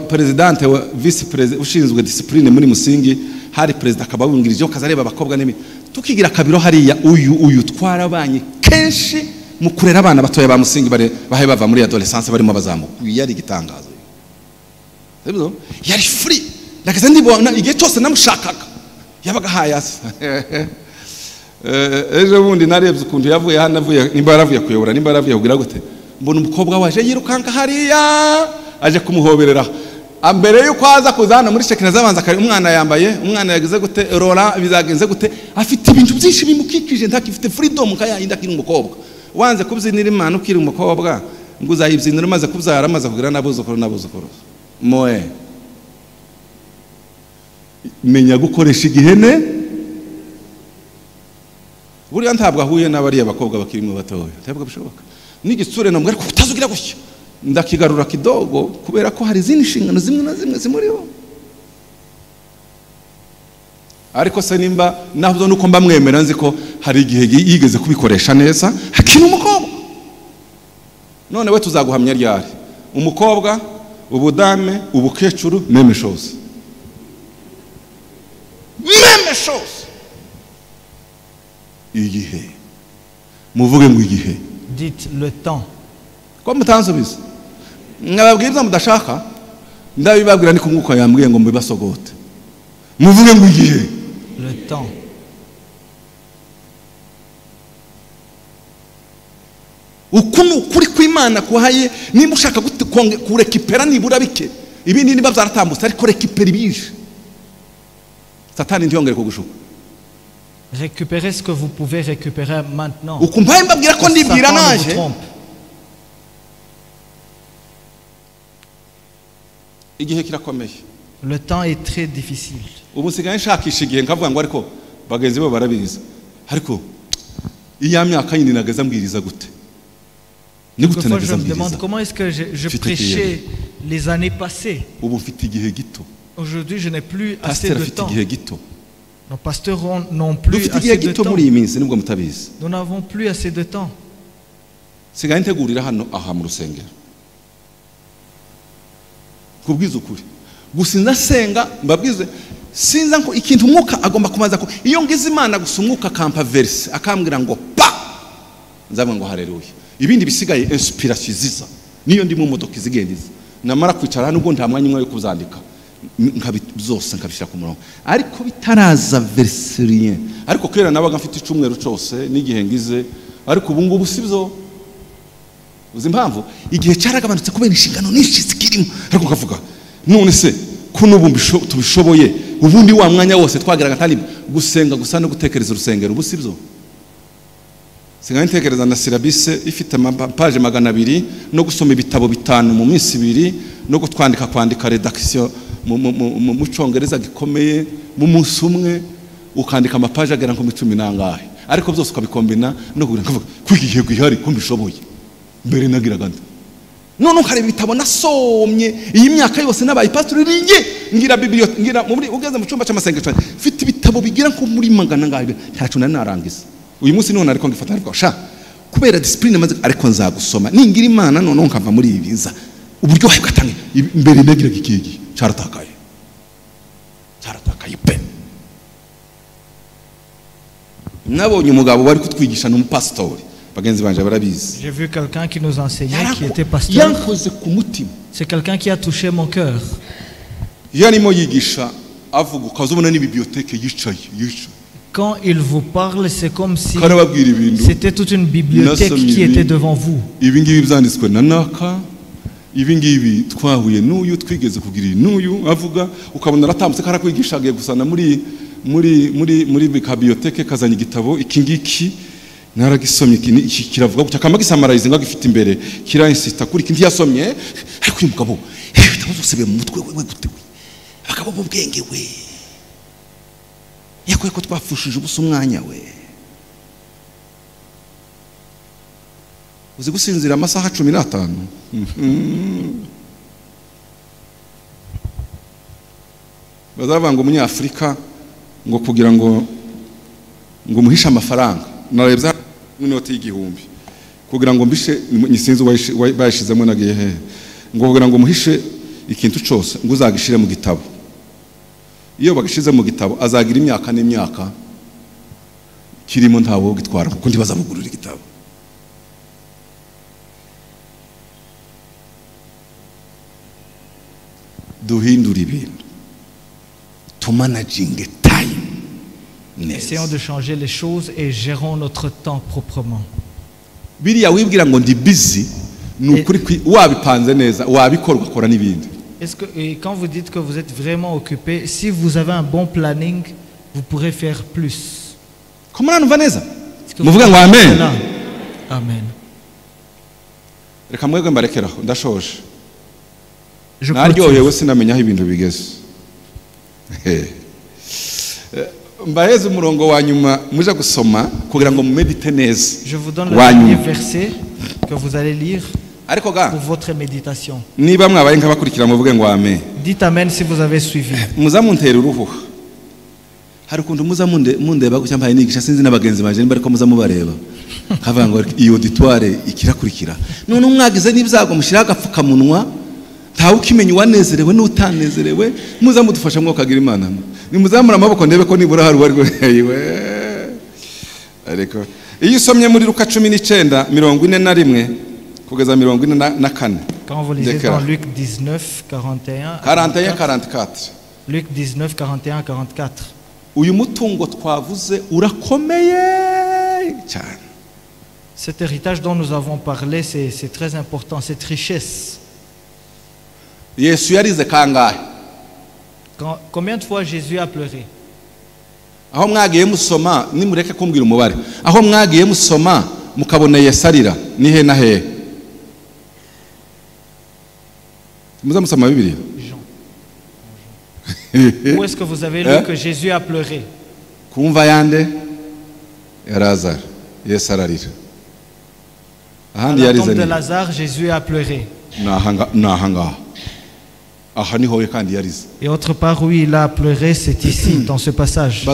presidente wa vice president ushinzwe discipline muri Musingi hari president akabawungirije kazareba abakobwa nemi tukigira kabiro hariya uyu twarabanye kenshi mu kurera abana batoya ba Musingi bahe bava muri adolescence barimo bazamuka yari gitangazo sebyo yari free ndakaza ndibona igihe cyose namushakaga yabaga hayasa ejo bundi narebye ukuntu yavuye hano avuye nimba yaravuye kuyobora nimba yaravuye kugira gute mbona umukobwa waje yirukanka hariya aje kumuhoberera ambere yuko aza kuzana muri shekina zabanza kare umwana yagize gute rora bizagenze gute afite ibintu byinshi bimukikije ntakifite freedom kayinda kiri umukobwa wanze kubyinira Imana ukiri umukobwa ngo uzayibyinira maze kubyara maze kugira nabuzukuru moe menya gukoresha igihene. Buriya ntabwo ahuye n'abariya bakobwa bakirimo batoya, ntabwo bishoboka. N'igitsure namwe ariko utazugira gushya ndakigarura kidogo kubera ko hari izindi nshingano zimwe na zimwe zimuriho. Ariko se nimba nabwo nuko mba mwemera nzi ko hari igihe yigeze kubikoresha neza hakina umukobwa. None we tuzaguhamya ryari? Umukobwa, ubudame, ubukecuru, meme chose. Meme chose. Igihe. Muvuge ngo igihe. Dites le temps. Ko mutansubiza. Mwababwiriza mudashaka ndabibabwira ni kumwuka yambwiye ngo mbibasogote. Muvuge ngo igihe. Le temps. Ukunu kuri kw'Imana kuhaye nimba ushaka kurekipera nibura bike ibindi niba byaratambutse ariko rekipera ibije. Satani ntiyongere kugushuka. Récupérez ce que vous pouvez récupérer maintenant. Ukumva mbabwira ko ndibwira naje. Igihe kirakomeye. Le temps est très difficile. Ubu sigaye nshakisha igihe nkavuga ngo ariko bagenzi bo barabiza. Ariko iya myaka yindi nageza mbwiriza gute? Quelquefois je me demande comment est-ce que je prêchais les années passées. Aujourd'hui je n'ai plus assez de temps. Nos pasteurs n'ont plus assez de temps. Nous n'avons plus assez de temps. Gusinza senga mbabwize sinza ko ikintu umwuka agomba kumaza ko iyo ngize Imana gusa umwuka kampa verse akambwira ngo pa nzabwe ngo haleluya. Ibindi bisigaye inspiration ziza niyo ndi mu modoka izigendiza namara kwicara hano ubwo nta mwanya umwe yo kuzandika zose nkabishira ku murongo ariko bitaraza verse rien. Ariko kera nabaga mfite icumweru cyose n'igihe ngize ariko ubu ngubu sibyo. Uzi impamvu igihe cyaragabanutse kubera inshingano nyinshi zikirimo ariko kavuga none se ko n'ubu tubishoboye ubundi wa mwanya wose twageraga kandi gusenga gusa no gutekereza urusengero ubu sibyo. Singa ntekereza na syllabus ifite page 200 no gusoma ibitabo 5 mu minsi 2 no kwandika redaction mu Cyongereza gikomeye mu munsi umwe ukandika amapaje agera nko 10 nangahe ariko byose ukabikombina no kugira ngo kwigiye gwihari ko mbishoboye mbere nagiraga none ukareba ibitabo nasomye iyi myaka yose nabaye pastor ringe ngira bibliothèque ngira muri ugeze mu cyumba cy'amasengesho mfite ibitabo bigira nko muri magana ngahe ntacyo narangiza. Uyu munsi none ariko ngifata ariko sha kubera discipline maze ariko nzagusoma ningira Imana none nkava muri ibiza uburyo bwatangiye imbere nagiraga ikigi cyaratakaye pe. Nabonye umugabo bari kutwigisha n'umupastori bagenzi banje barabizi. J'ai vu quelqu'un qui nous enseignait qui était pasteur. C'est quelqu'un qui a touché mon cœur. Yarimo yigisha avuga ukazubona ni bibliothèque yicaye. Quand il vous parle, c'est comme si c'était toute une bibliothèque qui était devant vous. Ibingibi twahuye n'uyu twigeze kugira n'uyu avuga ukabona ratambutse karakwigishagiye gusana muri bibliothèque kazanye igitabo ikingiki naragisomye iki kiravuga gucya kama gisamarize ngo gifite imbere kira insista kuri kintu yasomye ariko uyu mugabo ibitabo byose be mu mutwe we gutewe akabo bubwenge we yakoye ko twafushije ubusa umwanya we. Uzi gusinzira amasaha 15 bazavanga umunyafrika ngo kugira ngo muhishe amafaranga narebya n'inoti y'igihumbi kugira ngo mbishe nyisinzi bayishizemo nagiye he ngo kugira ngo muhishe ikintu cyose ngo uzagishire mu gitabo. Iyo bagishize mu gitabo azagira imyaka n'imyaka kirimo ntawo gitwara kuko ntibazamugurira igitabo. Duhindura ibintu to managing time. Essayons de changer les choses et gérons notre temps proprement. Biriya wibwira ngo ndi busy nukuri wabipanze neza wabikorwa kora n'ibindi. Est-ce que quand vous dites que vous êtes vraiment occupé, si vous avez un bon planning, vous pourrez faire plus? Comment on va neza? Muvuga ngo amen. Amen. Reka mwebwe mbarekeraho ndashoje. Naryohewe sinamenya aho ibintu bigeze. mbaheze umurongo wa nyuma muje gusoma kugira ngo mumedite neza. Je vous donne le dernier verset que vous allez lire pour votre méditation. Niba mwabaye nk'abakurikira muvuge ngo amen. Dites amen si vous avez suivi. Muzamuntera uruhuha. Hari ukuntu mundeba gucya mpaye nigisha sinzi n'abagenzi banje bariko muzamubareba. Kavuga ngo iyo auditoire ikirakurikira. None umwagize n'ibyago mushira agapfukamunwa ntawe ukimenya wanezerewe n'utanezerewe muzamudufasha mwo kagira Imana. Ni muzamura amaboko ndebe ko nibura hari wari goyewe. Ariko iyo usomye muri Luka 19:41 kugeza 44. Quand vous lisez dans Luc 19:41-44. Luc 19:41-44. Uyu mutungo twavuze urakomeye cyane. Cet héritage dont nous avons parlé, c'est très important, cette richesse. Yesu yarize kangahe? Combien de fois Jésus a pleuré? Aho mwagiye musoma nimureke kumbwira umubare. Aho mwagiye musoma mukabona Yesu arira ni he na he? Muzamusoma Bibiliya. Où est-ce que vous avez lu que Jésus a pleuré? Kumva yande ya Lazare Yesu ararira. À la tombe de Lazare, Jésus a pleuré. Et autre part où il a pleuré, c'est ici, dans ce passage.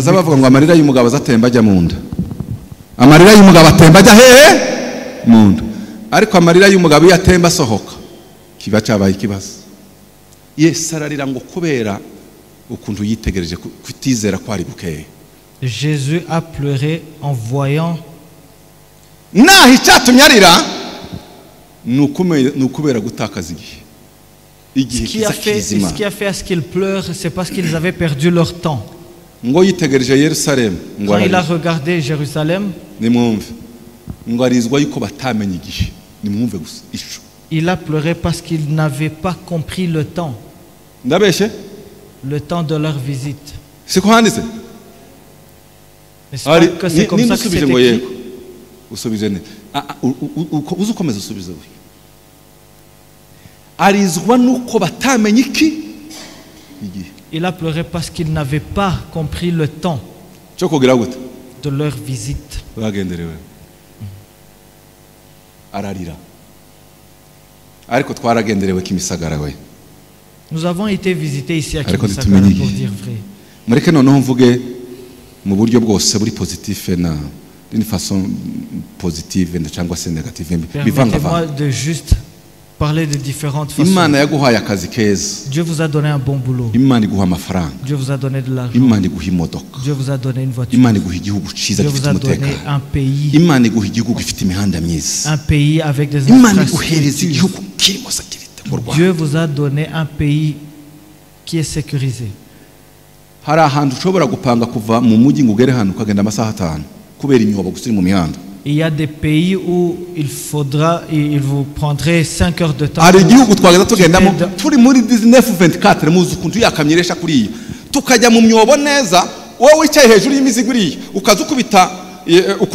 Jésus a pleuré en voyant ce qui a fait à ce qu'ils pleurent, c'est parce qu'ils avaient perdu leur temps. Quand il a regardé Jérusalem, il a pleuré parce qu'ils n'avaient pas compris le temps de leur visite. C'est comme ça que c'est écrit. Il a pleuré parce qu'il n'avait pas compris le temps de leur visite. Nous avons été visités ici à Kimisagara, pour dire vrai. D'une façon positive et négative. Permettez-moi de juste parler de différentes façons. Dieu vous a donné un bon boulot. Dieu vous a donné de l'argent. Dieu vous a donné une voiture. Dieu vous a donné un pays. Un pays avec des infrastructures. Dieu vous a donné un pays qui est sécurisé. Il y a des pays où il vous prendrait 5 heures de temps.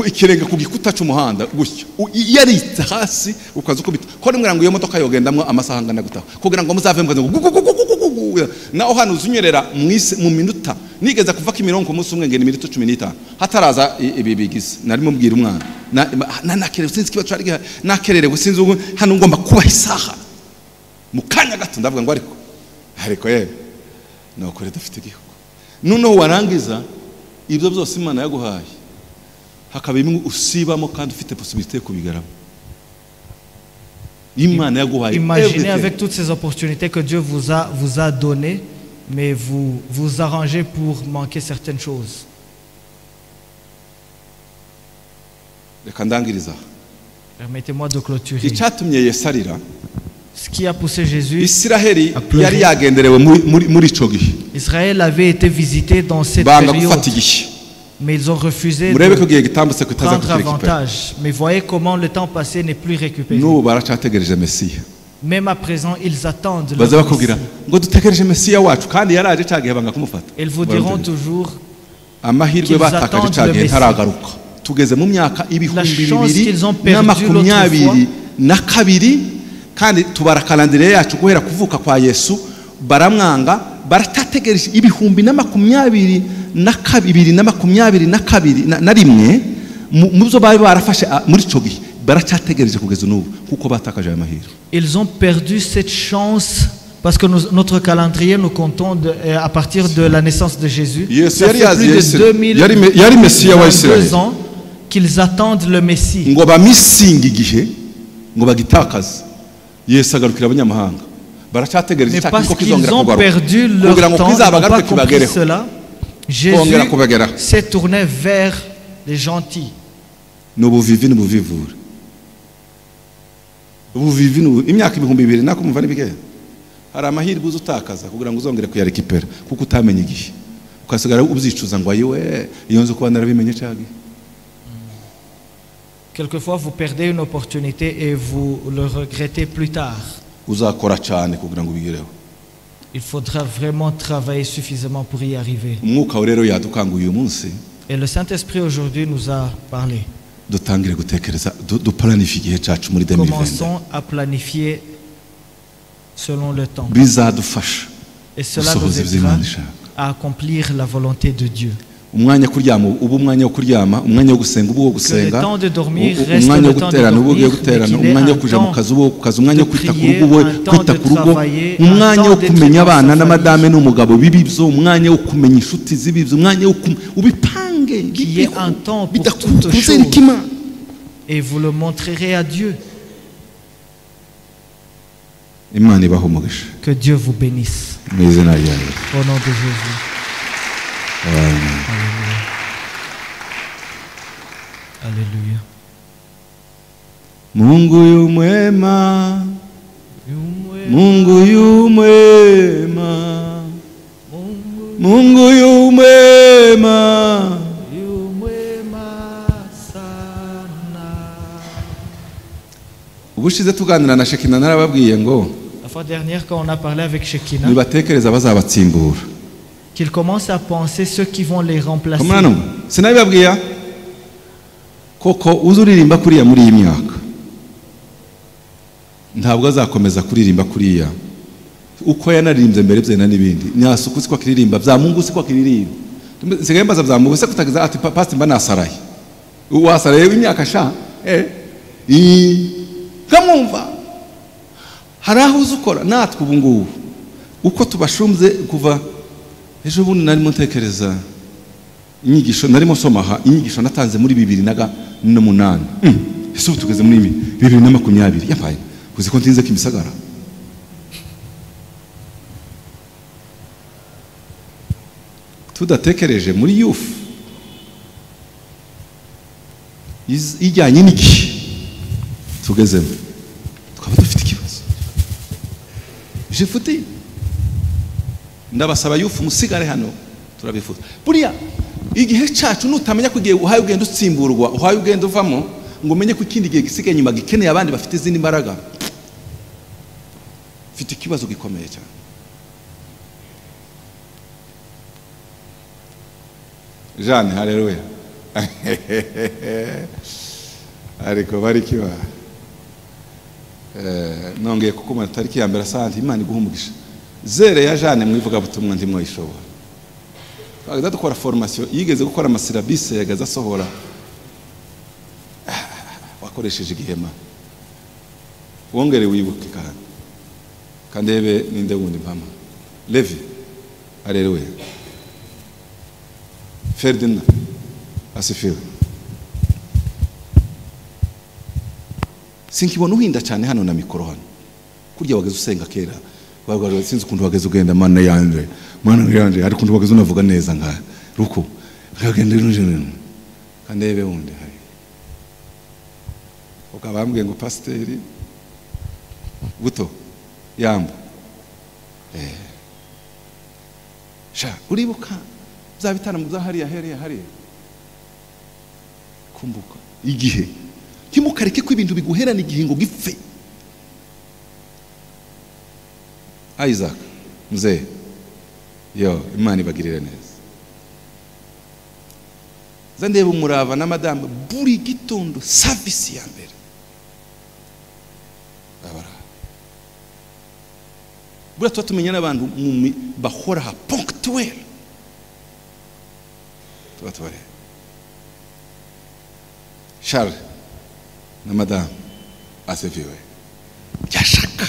ikirenge ku gikuta cy'umuhanda gutyo yaritse hasi ukazukubita ko nimwe ngo iyo modoka yogendamwe amasaha angana gutaha kugira ngo muzave mvuze naho hano uzunyerera mu minuta nigeze kuva kimirongo umunsi umwe ngene minute 15 hataraza ibi bigize nari mubwira umwana nakerere sinzi kiba cyari nakererewe sinzi hano ngomba kuba isaha mu kanya gato ndavuga ngo ariko nokore dufite igihugu noneho warangiza ibyo byose Imana yaguhaye hakabimo usibamo kandi ufite possibilité kubigaramo. Imaginez avec toutes ces opportunités que Dieu vous a données, mais vous arrangez pour manquer certaines choses. Permettez-moi de clôturer. Ce qui a poussé Jésus à pleurer. Israël avait été visité dans cette période. Mais ils ont refusé de prendre avantage. Mais voyez comment le temps passé n'est plus récupéré. Même à présent, ils attendent le Messie. Ils vous diront toujours qu'ils attendent le Messie. La chance qu'ils ont perdue l'autre fois. Kandi tubarakalendere yacu guhera kuvuka kwa Yesu baramwanga baratategereje ibihumbi na 20 na rimwe mu byo bari barafashe muri ico gihe baracyategereje kugeza n'ubu kuko batakaje aya mahirwe. Ils ont perdu cette chance parce que notre calendrier nous comptons à partir de la naissance de Jésus. Ça fait plus de 2022 ans qu'ils attendent le Messie. Ngo bamisinga igihe ngo bagitakaza Yesu agarukira abanyamahanga. Mais parce qu'ils ont perdu leur temps, ils n'ont pas compris cela, Jésus s'est tourné vers les gentils. Imyaka 2000 nako muvana bige hari amahirwe uzutakaza kugira ngo uzongere kuyarekipera kuko utamenye igihe ukasigara uzicuza ngo ayiwe iyo nzo kuba narabimenye cyagi. Quelquefois vous perdez une opportunité et vous le regrettez plus tard. Uzakora cyane kugira ngo ubigereho. Il faudra vraiment travailler suffisamment pour y arriver. Umwuka rero yadukanguye uyu munsi. Et le Saint-Esprit aujourd'hui nous a parlé. Commençons à planifier selon le temps. Et cela nous aidera à accomplir la volonté de Dieu. Que le temps de dormir reste le temps de dormir, mais qu'il ait un temps de prier, un temps de travailler, un temps d'être qu'il y ait un temps pour toutes choses. Et vous le montrerez à Dieu. Que Dieu vous bénisse. Au nom de Jésus. Alléluia. Mungu yu mwema, Mungu yu mwema, Mungu yu mwema, ubushize tuganira na Shekina narababwiye ngo la fois dernière quand on a parlé avec Shekina nibatekereza bazabatsimbura qu'il commence à penser ceux qui vont les remplacer. Sinabibabwiya koko uzuririmba kuriya muri iyi myaka ntabwo azakomeza kuririmba kuriya uko yanaririmbye mbere byena n'ibindi nyasuku siko akiririmba bya Mungu siko akiririmba nsigaye mbaza bya Mungu se kutagiza ati pastor mba nasaraye wasaraye imyaka sha kamumva haraho uzukora natwe ubu ngubu uko tubashumze kuva ejo bundi narimo ntekereza inyigisho narimo somaha inyigisho natanze muri 2008 ese tugeze muri 2020 yapaye kuzi ko ntinze kimisagara tudatekereje muri youth ijyanye n'iki tugezemo twaba dufite ikibazo. Je vous dis ndabasaba youth musigare hano turabifuza buriya igihe cyacu nutamenya kugiye uhaye ugenda utsimburwa uhaye ugenda uvamo ngo umenye ko ikindi gihe gisigaye nyuma gikeneye abandi bafite izindi mbaraga fite ikibazo gikomeye cyane. Jean haleluya ariko barikiwa nongeye kuko tariki ya mbere santi Imana iguhumugisha zere ya Jean mwivuga butumwa ndimo yishobora bagada dukora formation yigeze gukora amasirabise yagaza sohora wakoresheje igihema wongere wibuke kandebe ninde wundi mpama Levi haleluya Ferdinand asifiwe sinkibona uhinda cyane hano na mikoro hano kurya wageze usenga kera bagwa sinzi kuntu wageze ugenda mana yanje ari kuntu wageze unavuga neza nka ruko kagende n'ujene kandebe wundi hari ukabambwiye ngo pasteri buto yamba sha uribuka zabitana mu hariya kumbuka igihe kimukareke ko ibintu biguherana igihe ngo gipfe. Isaac mzee yo Imana ibagirire neza zandeba umurava na madame buri gitondo service ya mbere abara bura tutumenya n'abantu bahora ha punctuel tubatore Charles na madame aseviwe yashaka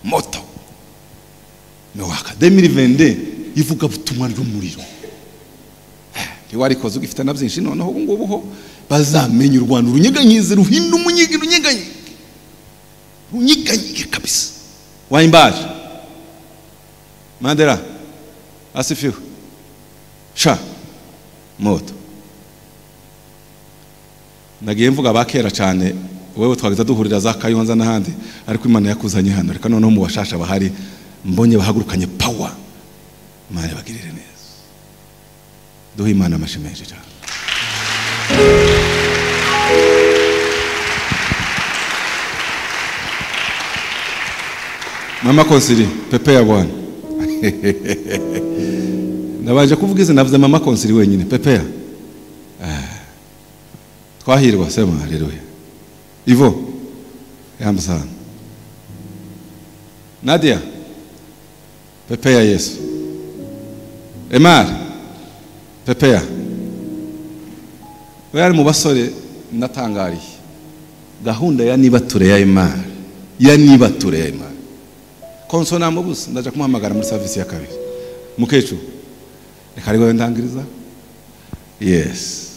moto no waka 2022 ivuga butumwa rw'umuriro ntiwarikoze ugifite na byinshi noneho ubu ngubu ho bazamenya u Rwanda runyeganyize ruhinda umunyigi runyeganyige kabisa waimbaje Mandela asifiwe sha moto nagiye mvuga bakera cyane wewe twageza duhurira za Kayonza n'ahandi ariko Imana yakuzanye hano reka noneho mu bashasha bahari mbonye bahagurukanye power Imana bagirire neza duhe Imana amashimeje cyane Mama Konsili Pepe ya bwana nabaje kuvuga izina navuze Mama Konsili wenyine Pepe ya twahirwa sema haleluya Ivo yamsana Nadia Pepe ya Yesu Emar Pepe ya we ari mu basore natangariye gahunda ya nibature ya Emar konsona mu busa ndaje kumuhamagara muri service ya kabiri mukecu reka ari ndangiriza yes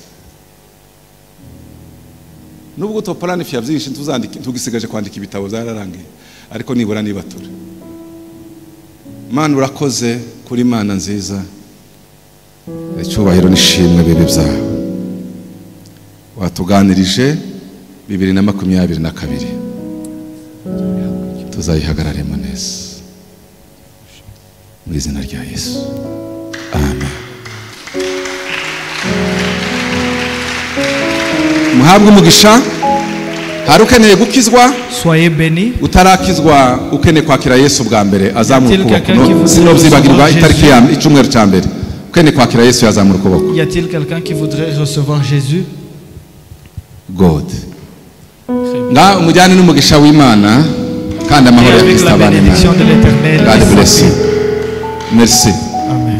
nubwo to planifya byinshi tugisigaje kwandika ibitabo zararangiye ariko nibura nibature Mana urakoze kuri Mana nziza icyubahiro nishimwe bibe byawe watuganirije 2022 tuzayihagararemo neza mu izina rya Yesu amen muhabwe umugisha hari ukeneye gukizwa soyez bénis utarakizwa ukeneye kwakira Yesu bwa mbere azamura ukuboko sinobyibagirwa itariki ya icyumweru cya mbere ukeneye kwakira Yesu yazamura ukuboko y a-t-il quelqu'un qui voudrait recevoir Jésus God nga umujyane n'umugisha w'Imana kandi amahoro ya Kristo abane nawe. God bless you. Merci. Amen.